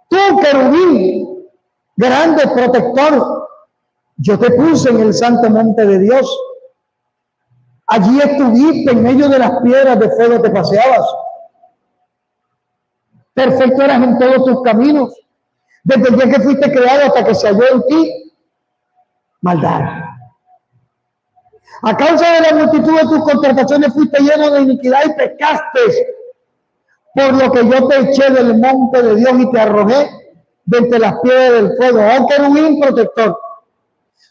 Tú, querubín, grande protector, yo te puse en el santo monte de Dios. Allí estuviste en medio de las piedras de fuego, te paseabas. Perfecto eras en todos tus caminos, desde el día que fuiste creado hasta que se halló en ti maldad. A causa de la multitud de tus contrataciones fuiste lleno de iniquidad y pecaste, por lo que yo te eché del monte de Dios y te arrojé de entre las piedras del fuego. Oh querubín protector,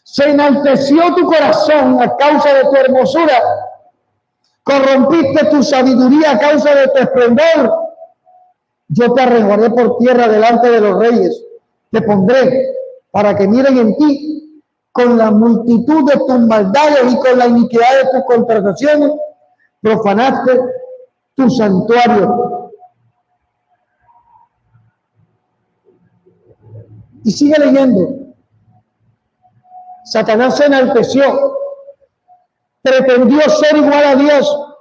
se enalteció tu corazón a causa de tu hermosura, corrompiste tu sabiduría a causa de tu esplendor. Yo te arrojaré por tierra delante de los reyes, te pondré para que miren en ti con la multitud de tus maldades y con la iniquidad de tus contrataciones, profanaste tu santuario. Y sigue leyendo. Satanás se enalteció, pretendió ser igual a Dios.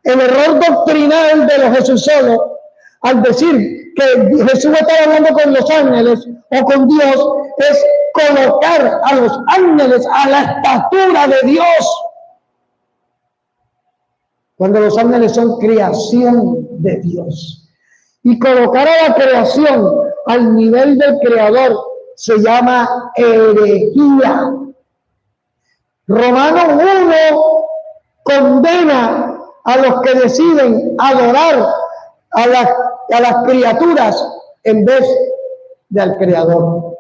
El error doctrinal de los jesuceros, al decir que Jesús estaba hablando con los ángeles o con Dios, es colocar a los ángeles a la estatura de Dios, cuando los ángeles son creación de Dios. Y colocar a la creación al nivel del creador se llama herejía. Romanos 1 condena a los que deciden adorar a las criaturas en vez del Creador.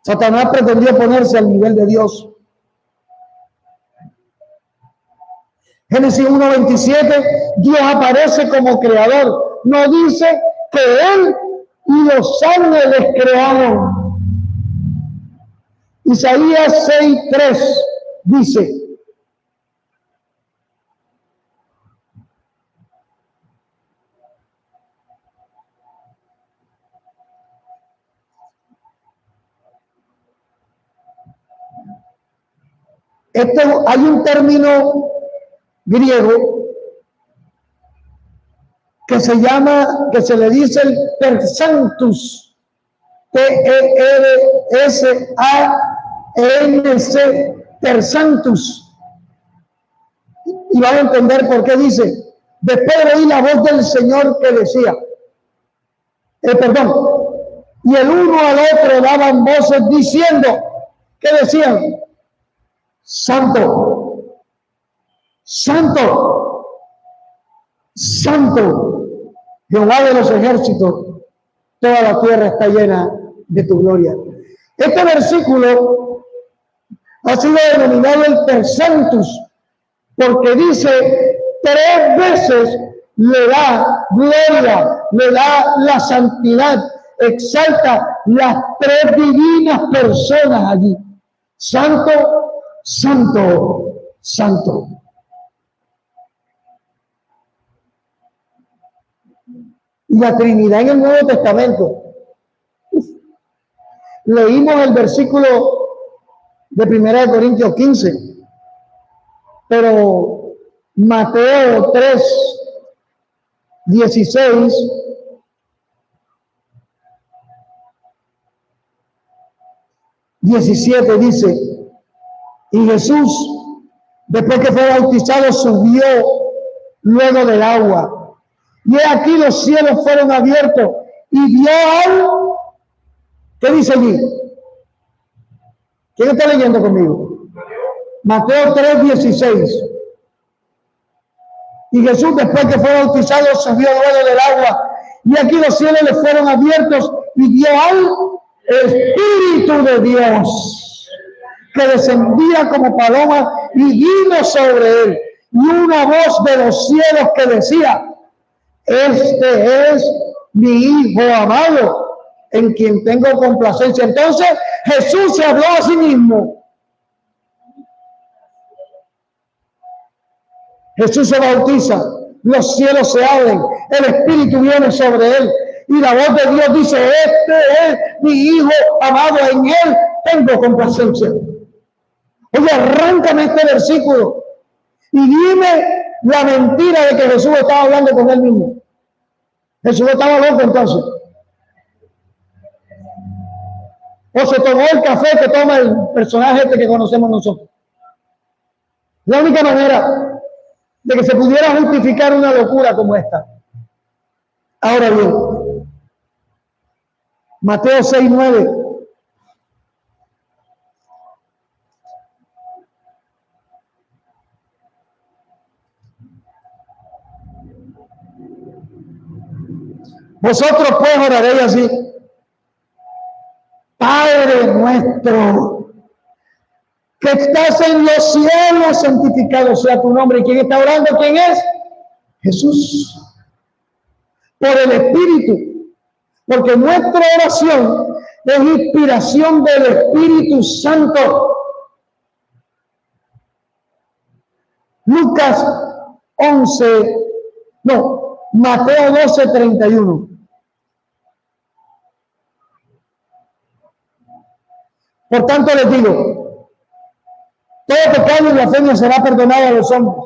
Satanás pretendió ponerse al nivel de Dios. Génesis 1:27, Dios aparece como creador. No dice que Él y los ángeles crearon. Isaías 6:3 dice: hay un término griego que se le dice el persanctus, P-E-R-S-A-N-C, persanctus. Y van a entender por qué dice: después oí la voz del Señor que decía, y el uno al otro daban voces diciendo, ¿qué decían? Santo, santo, santo, Jehová de los ejércitos, toda la tierra está llena de tu gloria. Este versículo ha sido denominado el Persanctus, porque dice 3 veces le da gloria, le da la santidad, exalta las 3 divinas personas allí. Santo, santo, santo. Y la Trinidad en el Nuevo Testamento. Leímos el versículo de 1 Corintios 15, pero Mateo 3:16 17 dice: y Jesús, después que fue bautizado, subió luego del agua. Y aquí los cielos fueron abiertos y vio al... ¿Qué dice allí? ¿Quién está leyendo conmigo? Mateo 3:16. Y Jesús, después que fue bautizado, subió luego del agua. Y aquí los cielos le fueron abiertos y vio al Espíritu de Dios, que descendía como paloma y vino sobre él. Y una voz de los cielos que decía: este es mi Hijo amado, en quien tengo complacencia. Entonces Jesús se habló a sí mismo. Jesús se bautiza, los cielos se abren, el Espíritu viene sobre él y la voz de Dios dice: este es mi Hijo amado, en él tengo complacencia. Oye, arráncame este versículo y dime la mentira de que Jesús estaba hablando con él mismo. Jesús estaba loco entonces. O se tomó el café que toma el personaje este que conocemos nosotros. La única manera de que se pudiera justificar una locura como esta. Ahora bien, Mateo 6:9. Vosotros pues oraréis así: Padre nuestro, que estás en los cielos, santificado sea tu nombre. ¿Y quién está orando? ¿Quién es? Jesús. Por el Espíritu. Porque nuestra oración es inspiración del Espíritu Santo. Mateo 12:31. Por tanto les digo, todo pecado y blasfemia será perdonado a los hombres,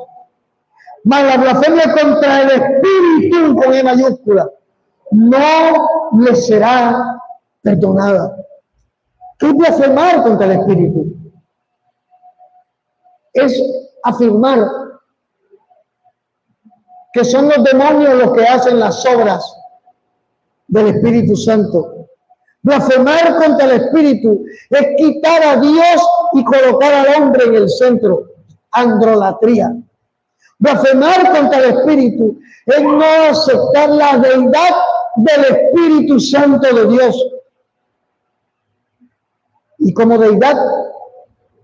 mas la blasfemia contra el Espíritu, con E mayúscula, no le será perdonada. ¿Qué es blasfemar contra el Espíritu? Es afirmar que son los demonios los que hacen las obras del Espíritu Santo. Blasfemar contra el Espíritu es quitar a Dios y colocar al hombre en el centro. Androlatría. Blasfemar contra el Espíritu es no aceptar la deidad del Espíritu Santo de Dios. Y como deidad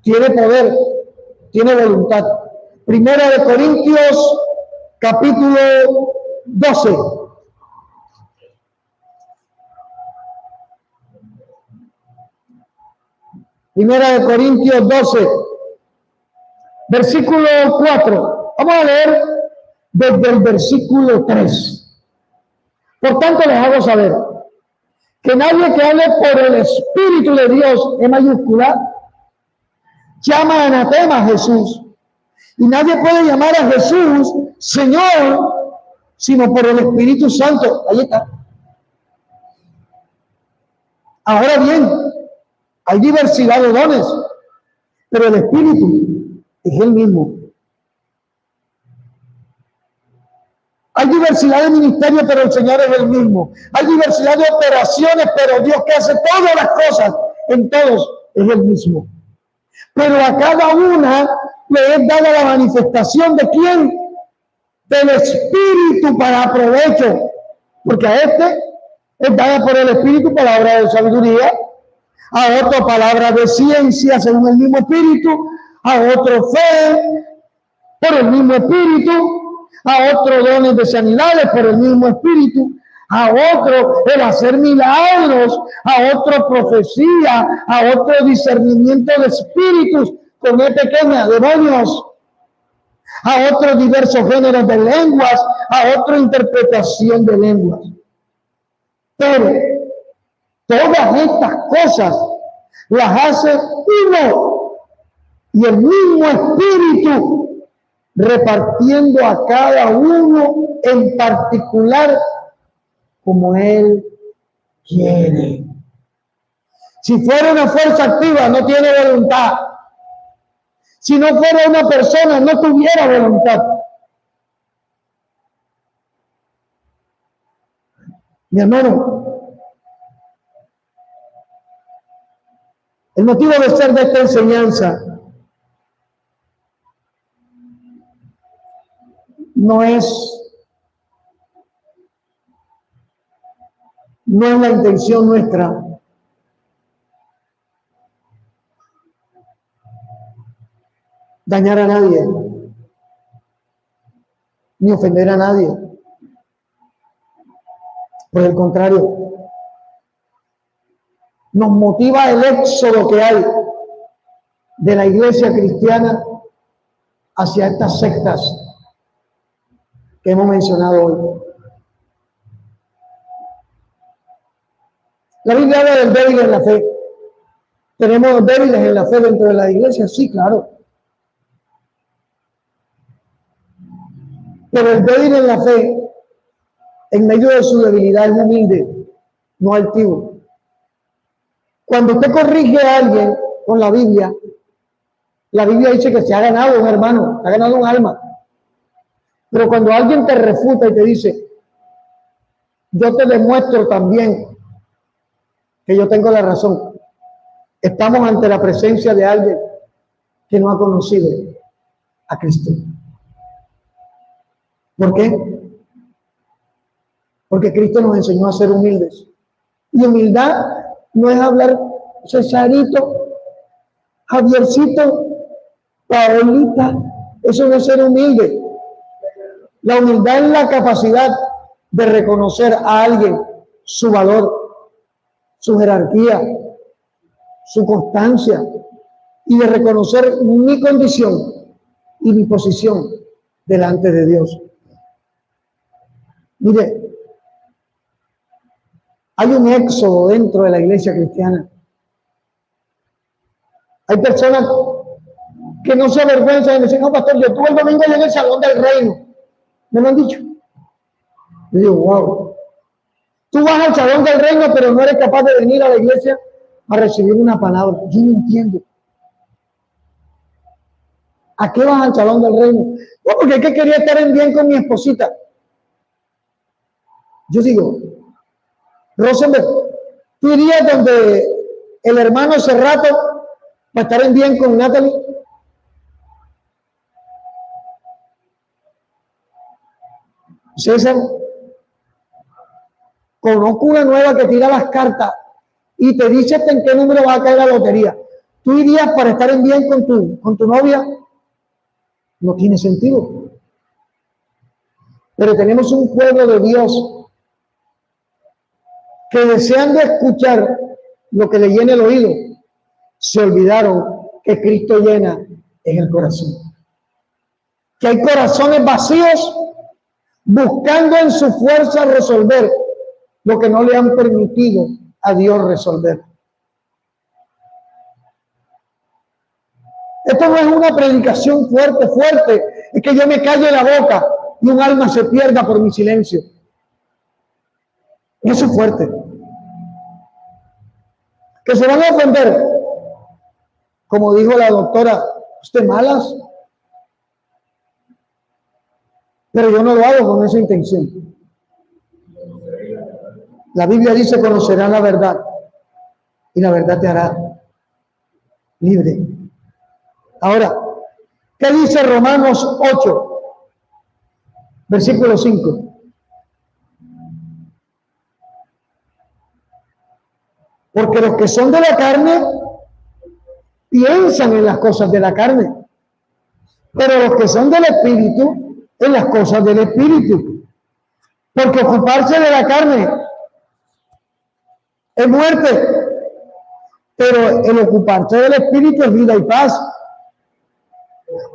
tiene poder, tiene voluntad. Primera de Corintios, capítulo 12. Primera de Corintios 12, versículo 4. Vamos a leer desde el versículo 3. Por tanto, les hago saber que nadie que hable por el Espíritu de Dios, en mayúscula, llama anatema a Jesús. Y nadie puede llamar a Jesús Señor, sino por el Espíritu Santo. Ahí está. Ahora bien, hay diversidad de dones, pero el Espíritu es el mismo. Hay diversidad de ministerios, pero el Señor es el mismo. Hay diversidad de operaciones, pero Dios que hace todas las cosas en todos es el mismo. Pero a cada una le es dada la manifestación de ¿quién? Del Espíritu para provecho. Porque a este es dada por el Espíritu palabra de sabiduría, a otro palabra de ciencia según el mismo Espíritu, a otro fe por el mismo Espíritu, a otro dones de sanidades por el mismo Espíritu, a otro el hacer milagros, a otro profecía, a otro discernimiento de espíritus con E pequeña, demonios, a otro diversos géneros de lenguas, a otra interpretación de lenguas. Pero todas estas cosas las hace uno y el mismo Espíritu, repartiendo a cada uno en particular como Él quiere. Si fuera una fuerza activa, no tiene voluntad. Si no fuera una persona, no tuviera voluntad. Mi hermano, el motivo de ser de esta enseñanza no es la intención nuestra dañar a nadie, ni ofender a nadie. Por el contrario, nos motiva el éxodo que hay de la iglesia cristiana hacia estas sectas que hemos mencionado hoy. La Biblia habla del débil en la fe. ¿Tenemos débiles en la fe dentro de la iglesia? Sí, claro. Pero el débil en la fe, en medio de su debilidad, es humilde, no altivo. Cuando usted corrige a alguien con la Biblia dice que se ha ganado un hermano, se ha ganado un alma. Pero cuando alguien te refuta y te dice, yo te demuestro también que yo tengo la razón, estamos ante la presencia de alguien que no ha conocido a Cristo. ¿Por qué? Porque Cristo nos enseñó a ser humildes. Y humildad no es hablar Cesarito, Javiercito, Paolita. Eso no es ser humilde. La humildad es la capacidad de reconocer a alguien su valor, su jerarquía, su constancia, y de reconocer mi condición y mi posición delante de Dios. Mire, hay un éxodo dentro de la iglesia cristiana. Hay personas que no se avergüenzan de decir, no, pastor, yo estuve el domingo allá en el Salón del Reino. Me lo han dicho. Yo digo, wow. Tú vas al Salón del Reino, pero no eres capaz de venir a la iglesia a recibir una palabra. Yo no entiendo. ¿A qué vas al Salón del Reino? No, porque es que quería estar en bien con mi esposita. Yo digo, Rosenberg, ¿tú irías donde el hermano Cerrato para estar en bien con Natalie? César, Conozco una nueva que tira las cartas y te dice hasta en qué número va a caer la lotería. ¿Tú irías para estar en bien con tu novia? No tiene sentido. Pero tenemos un pueblo de Dios que deseando escuchar lo que le llena el oído, se olvidaron que Cristo llena en el corazón. Que hay corazones vacíos buscando en su fuerza resolver lo que no le han permitido a Dios resolver. Esto no es una predicación fuerte, es que yo me calle la boca y un alma se pierda por mi silencio. Eso es fuerte. Que se van a ofender, como dijo la doctora, usted malas, pero yo no lo hago con esa intención. La Biblia dice: conocerán la verdad y la verdad te hará libre. Ahora, ¿qué dice Romanos 8, versículo 5? Porque los que son de la carne piensan en las cosas de la carne, pero los que son del Espíritu en las cosas del Espíritu. Porque ocuparse de la carne es muerte, pero el ocuparse del Espíritu es vida y paz.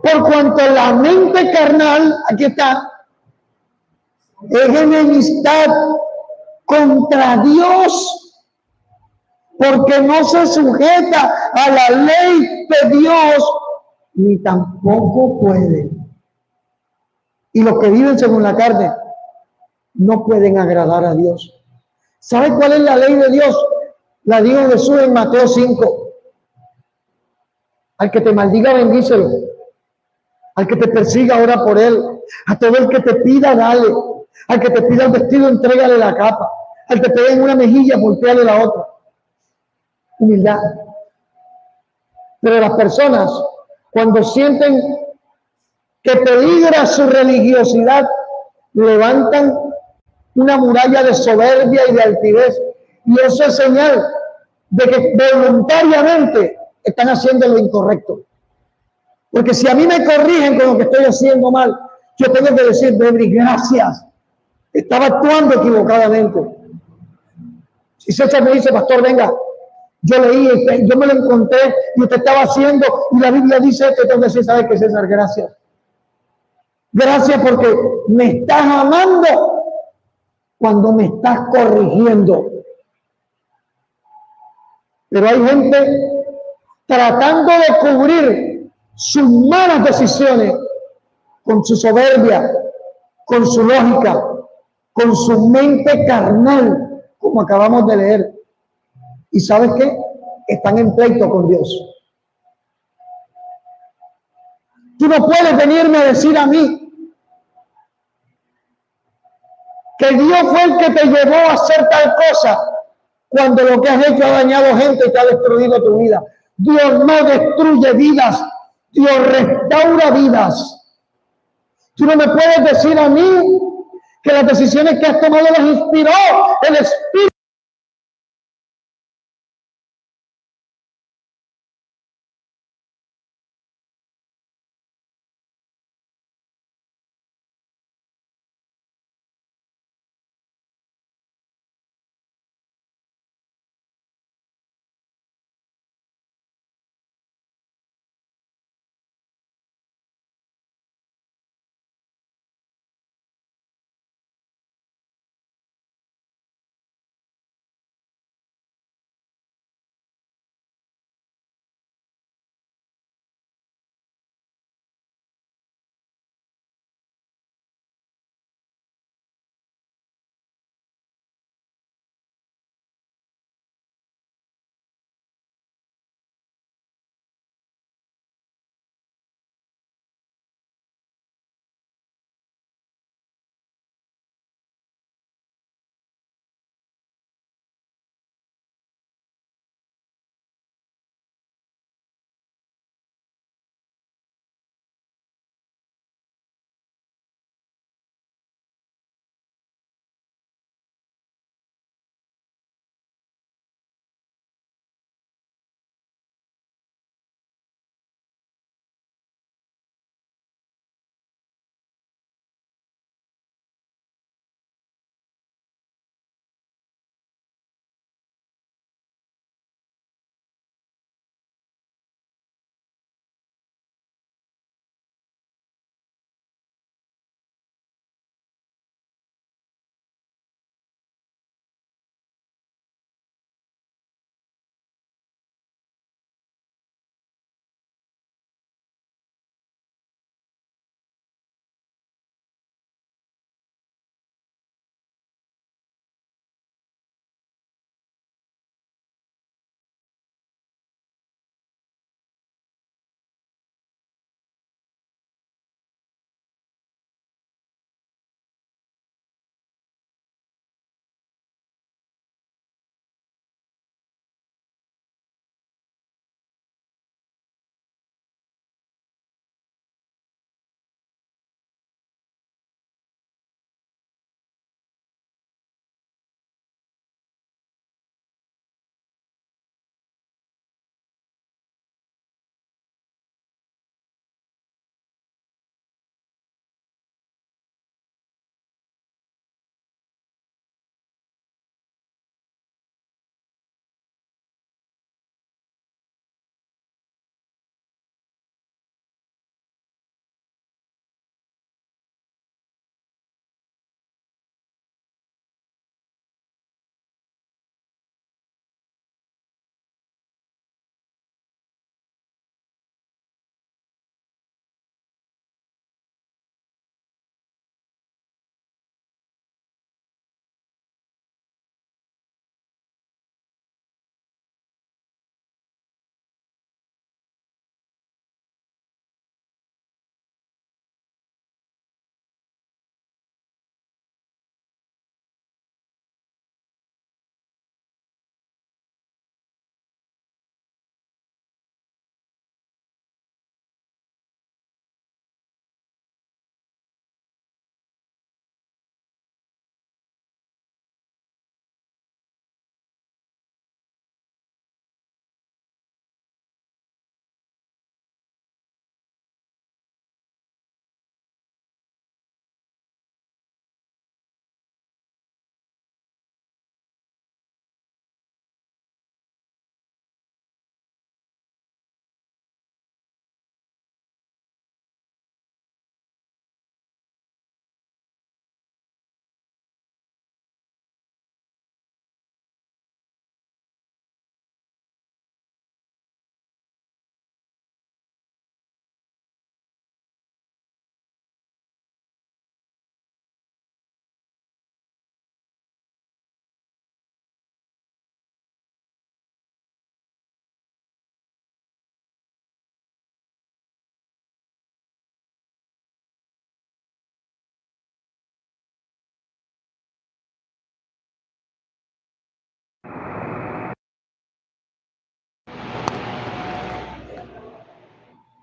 Por cuanto la mente carnal, aquí está, es enemistad contra Dios, porque no se sujeta a la ley de Dios, ni tampoco puede. Y los que viven según la carne no pueden agradar a Dios. ¿Sabe cuál es la ley de Dios? La dijo Jesús en Mateo 5. Al que te maldiga, bendícelo. Al que te persiga, ora por él. A todo el que te pida, dale. Al que te pida el vestido, entrégale la capa. Al que te pegue en una mejilla, volteale la otra. Humildad. Pero las personas, cuando sienten que peligra su religiosidad, levantan una muralla de soberbia y de altivez. Y eso es señal de que voluntariamente están haciendo lo incorrecto. Porque si a mí me corrigen con lo que estoy haciendo mal, yo tengo que decir: Debri, gracias, estaba actuando equivocadamente. Si César me dice: pastor, venga, yo leí, yo me lo encontré y usted estaba haciendo, y la Biblia dice esto, tengo que decir: ¿sabes qué, César? Gracias. Gracias porque me estás amando cuando me estás corrigiendo. Pero hay gente tratando de cubrir sus malas decisiones con su soberbia, con su lógica, con su mente carnal, como acabamos de leer. ¿Y sabes qué? Están en pleito con Dios. Tú no puedes venirme a decir a mí que Dios fue el que te llevó a hacer tal cosa, cuando lo que has hecho ha dañado gente y te ha destruido tu vida. Dios no destruye vidas, Dios restaura vidas. Tú no me puedes decir a mí que las decisiones que has tomado las inspiró el Espíritu.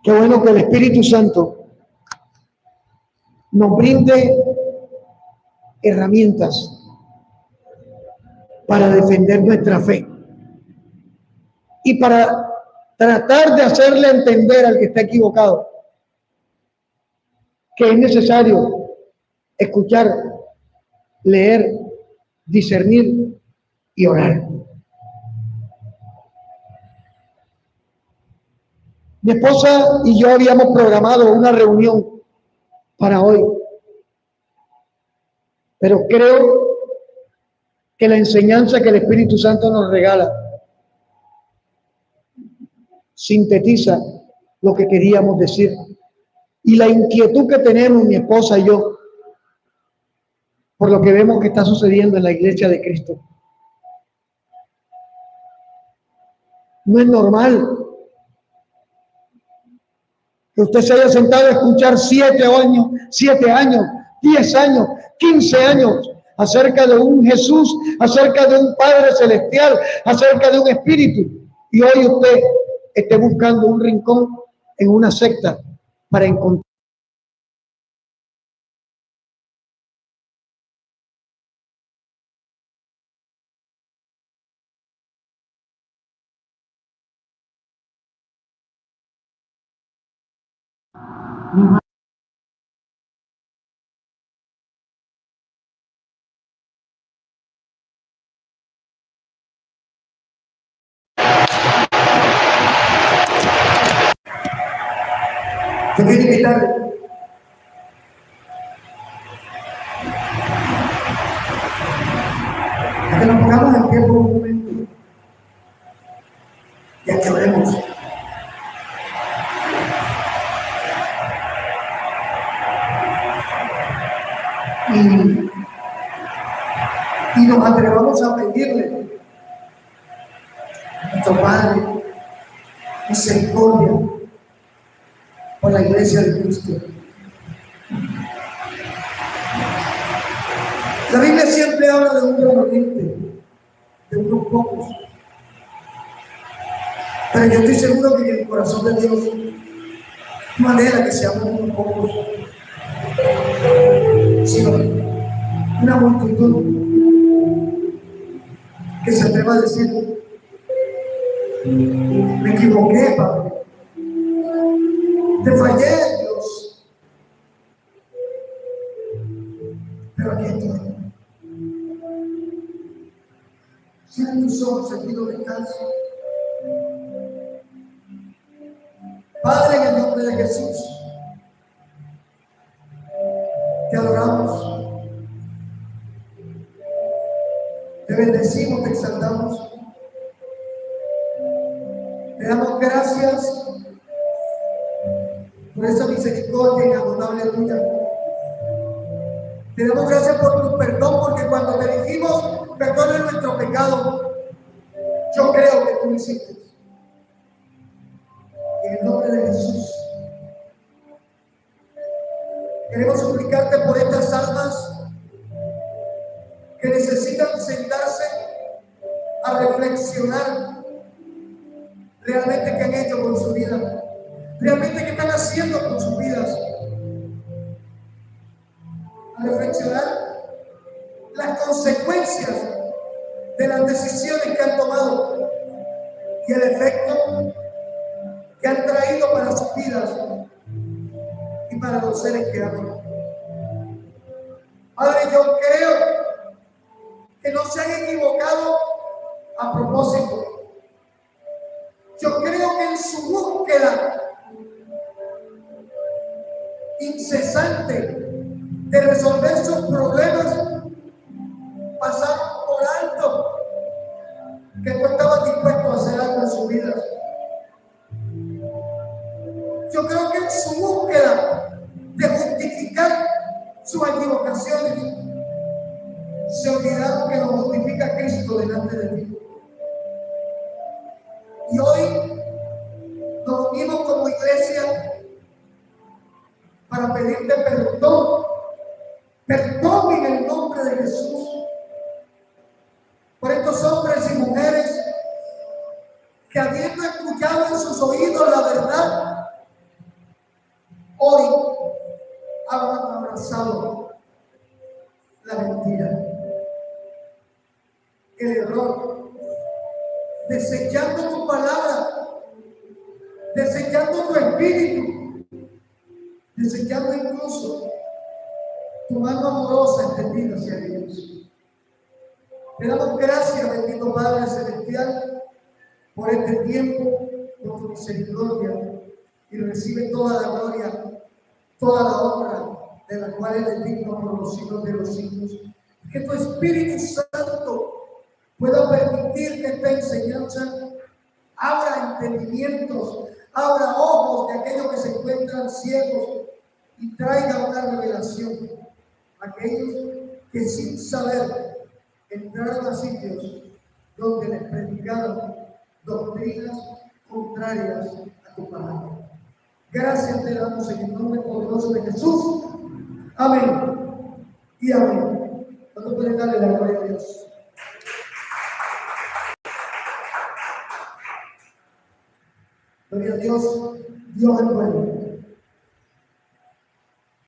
Qué bueno que el Espíritu Santo nos brinde herramientas para defender nuestra fe y para tratar de hacerle entender al que está equivocado que es necesario escuchar, leer, discernir y orar. Mi esposa y yo habíamos programado una reunión para hoy, pero creo que la enseñanza que el Espíritu Santo nos regala sintetiza lo que queríamos decir y la inquietud que tenemos mi esposa y yo por lo que vemos que está sucediendo en la iglesia de Cristo. No es normal que usted se haya sentado a escuchar 7 años, 10 años, 15 años acerca de un Jesús, acerca de un Padre Celestial, acerca de un Espíritu, y hoy usted esté buscando un rincón en una secta para encontrar. Yo quiero invitarle a que nos pongamos en pie por un momento y a que oremos. Y nos atrevamos a pedirle a nuestro Padre misericordia por la iglesia de Cristo. La Biblia siempre habla de un remanente, de unos pocos, pero yo estoy seguro que en el corazón de Dios no anhela que seamos unos pocos, sino una multitud que se atreva a decir: me equivoqué, Padre, te fallé, Dios, pero aquí estoy. Cierra tus ojos, sentido descanso. Padre, en el nombre de Jesús, te adoramos, te bendecimos, te exaltamos, te damos gracias por esa misericordia inagotable tuya. Te damos gracias por tu perdón, porque cuando te dijimos perdona nuestro pecado, yo creo que tú lo hiciste. En el nombre de Jesús queremos suplicarte por estas almas que necesitan sentarse a reflexionar realmente qué han hecho con su vida, realmente qué están haciendo con sus vidas, a reflexionar las consecuencias de las decisiones que han tomado y el efecto que han traído para sus vidas y para los seres que aman. Padre, yo creo que no se han equivocado a propósito. Yo creo que en su búsqueda incesante de resolver sus problemas pasaron por alto que tú estabas dispuesto a hacer algo en su vida. Yo creo que en su búsqueda de justificar sus equivocaciones se olvidaron que nos justifica Cristo delante de ti. Y hoy nos unimos como iglesia para pedirte perdón en el nombre de Jesús por estos hombres y mujeres que, habiendo escuchado en sus oídos la verdad, el error, desechando tu palabra, desechando tu espíritu, desechando incluso tu mano amorosa extendida hacia ellos. Te damos gracias, bendito Padre Celestial, por este tiempo, por tu misericordia, y recibe toda la gloria, toda la honra de la cual eres digno por los siglos de los siglos. Que tu Espíritu Santo pueda permitir que esta enseñanza abra entendimientos, abra ojos de aquellos que se encuentran ciegos y traiga una revelación a aquellos que sin saber entraron a sitios donde les predicaron doctrinas contrarias a tu palabra. Gracias te damos en el nombre poderoso de Jesús. Amén y amén. ¿Cuánto pueden darle la gloria a Dios? Gloria a Dios, Dios es bueno.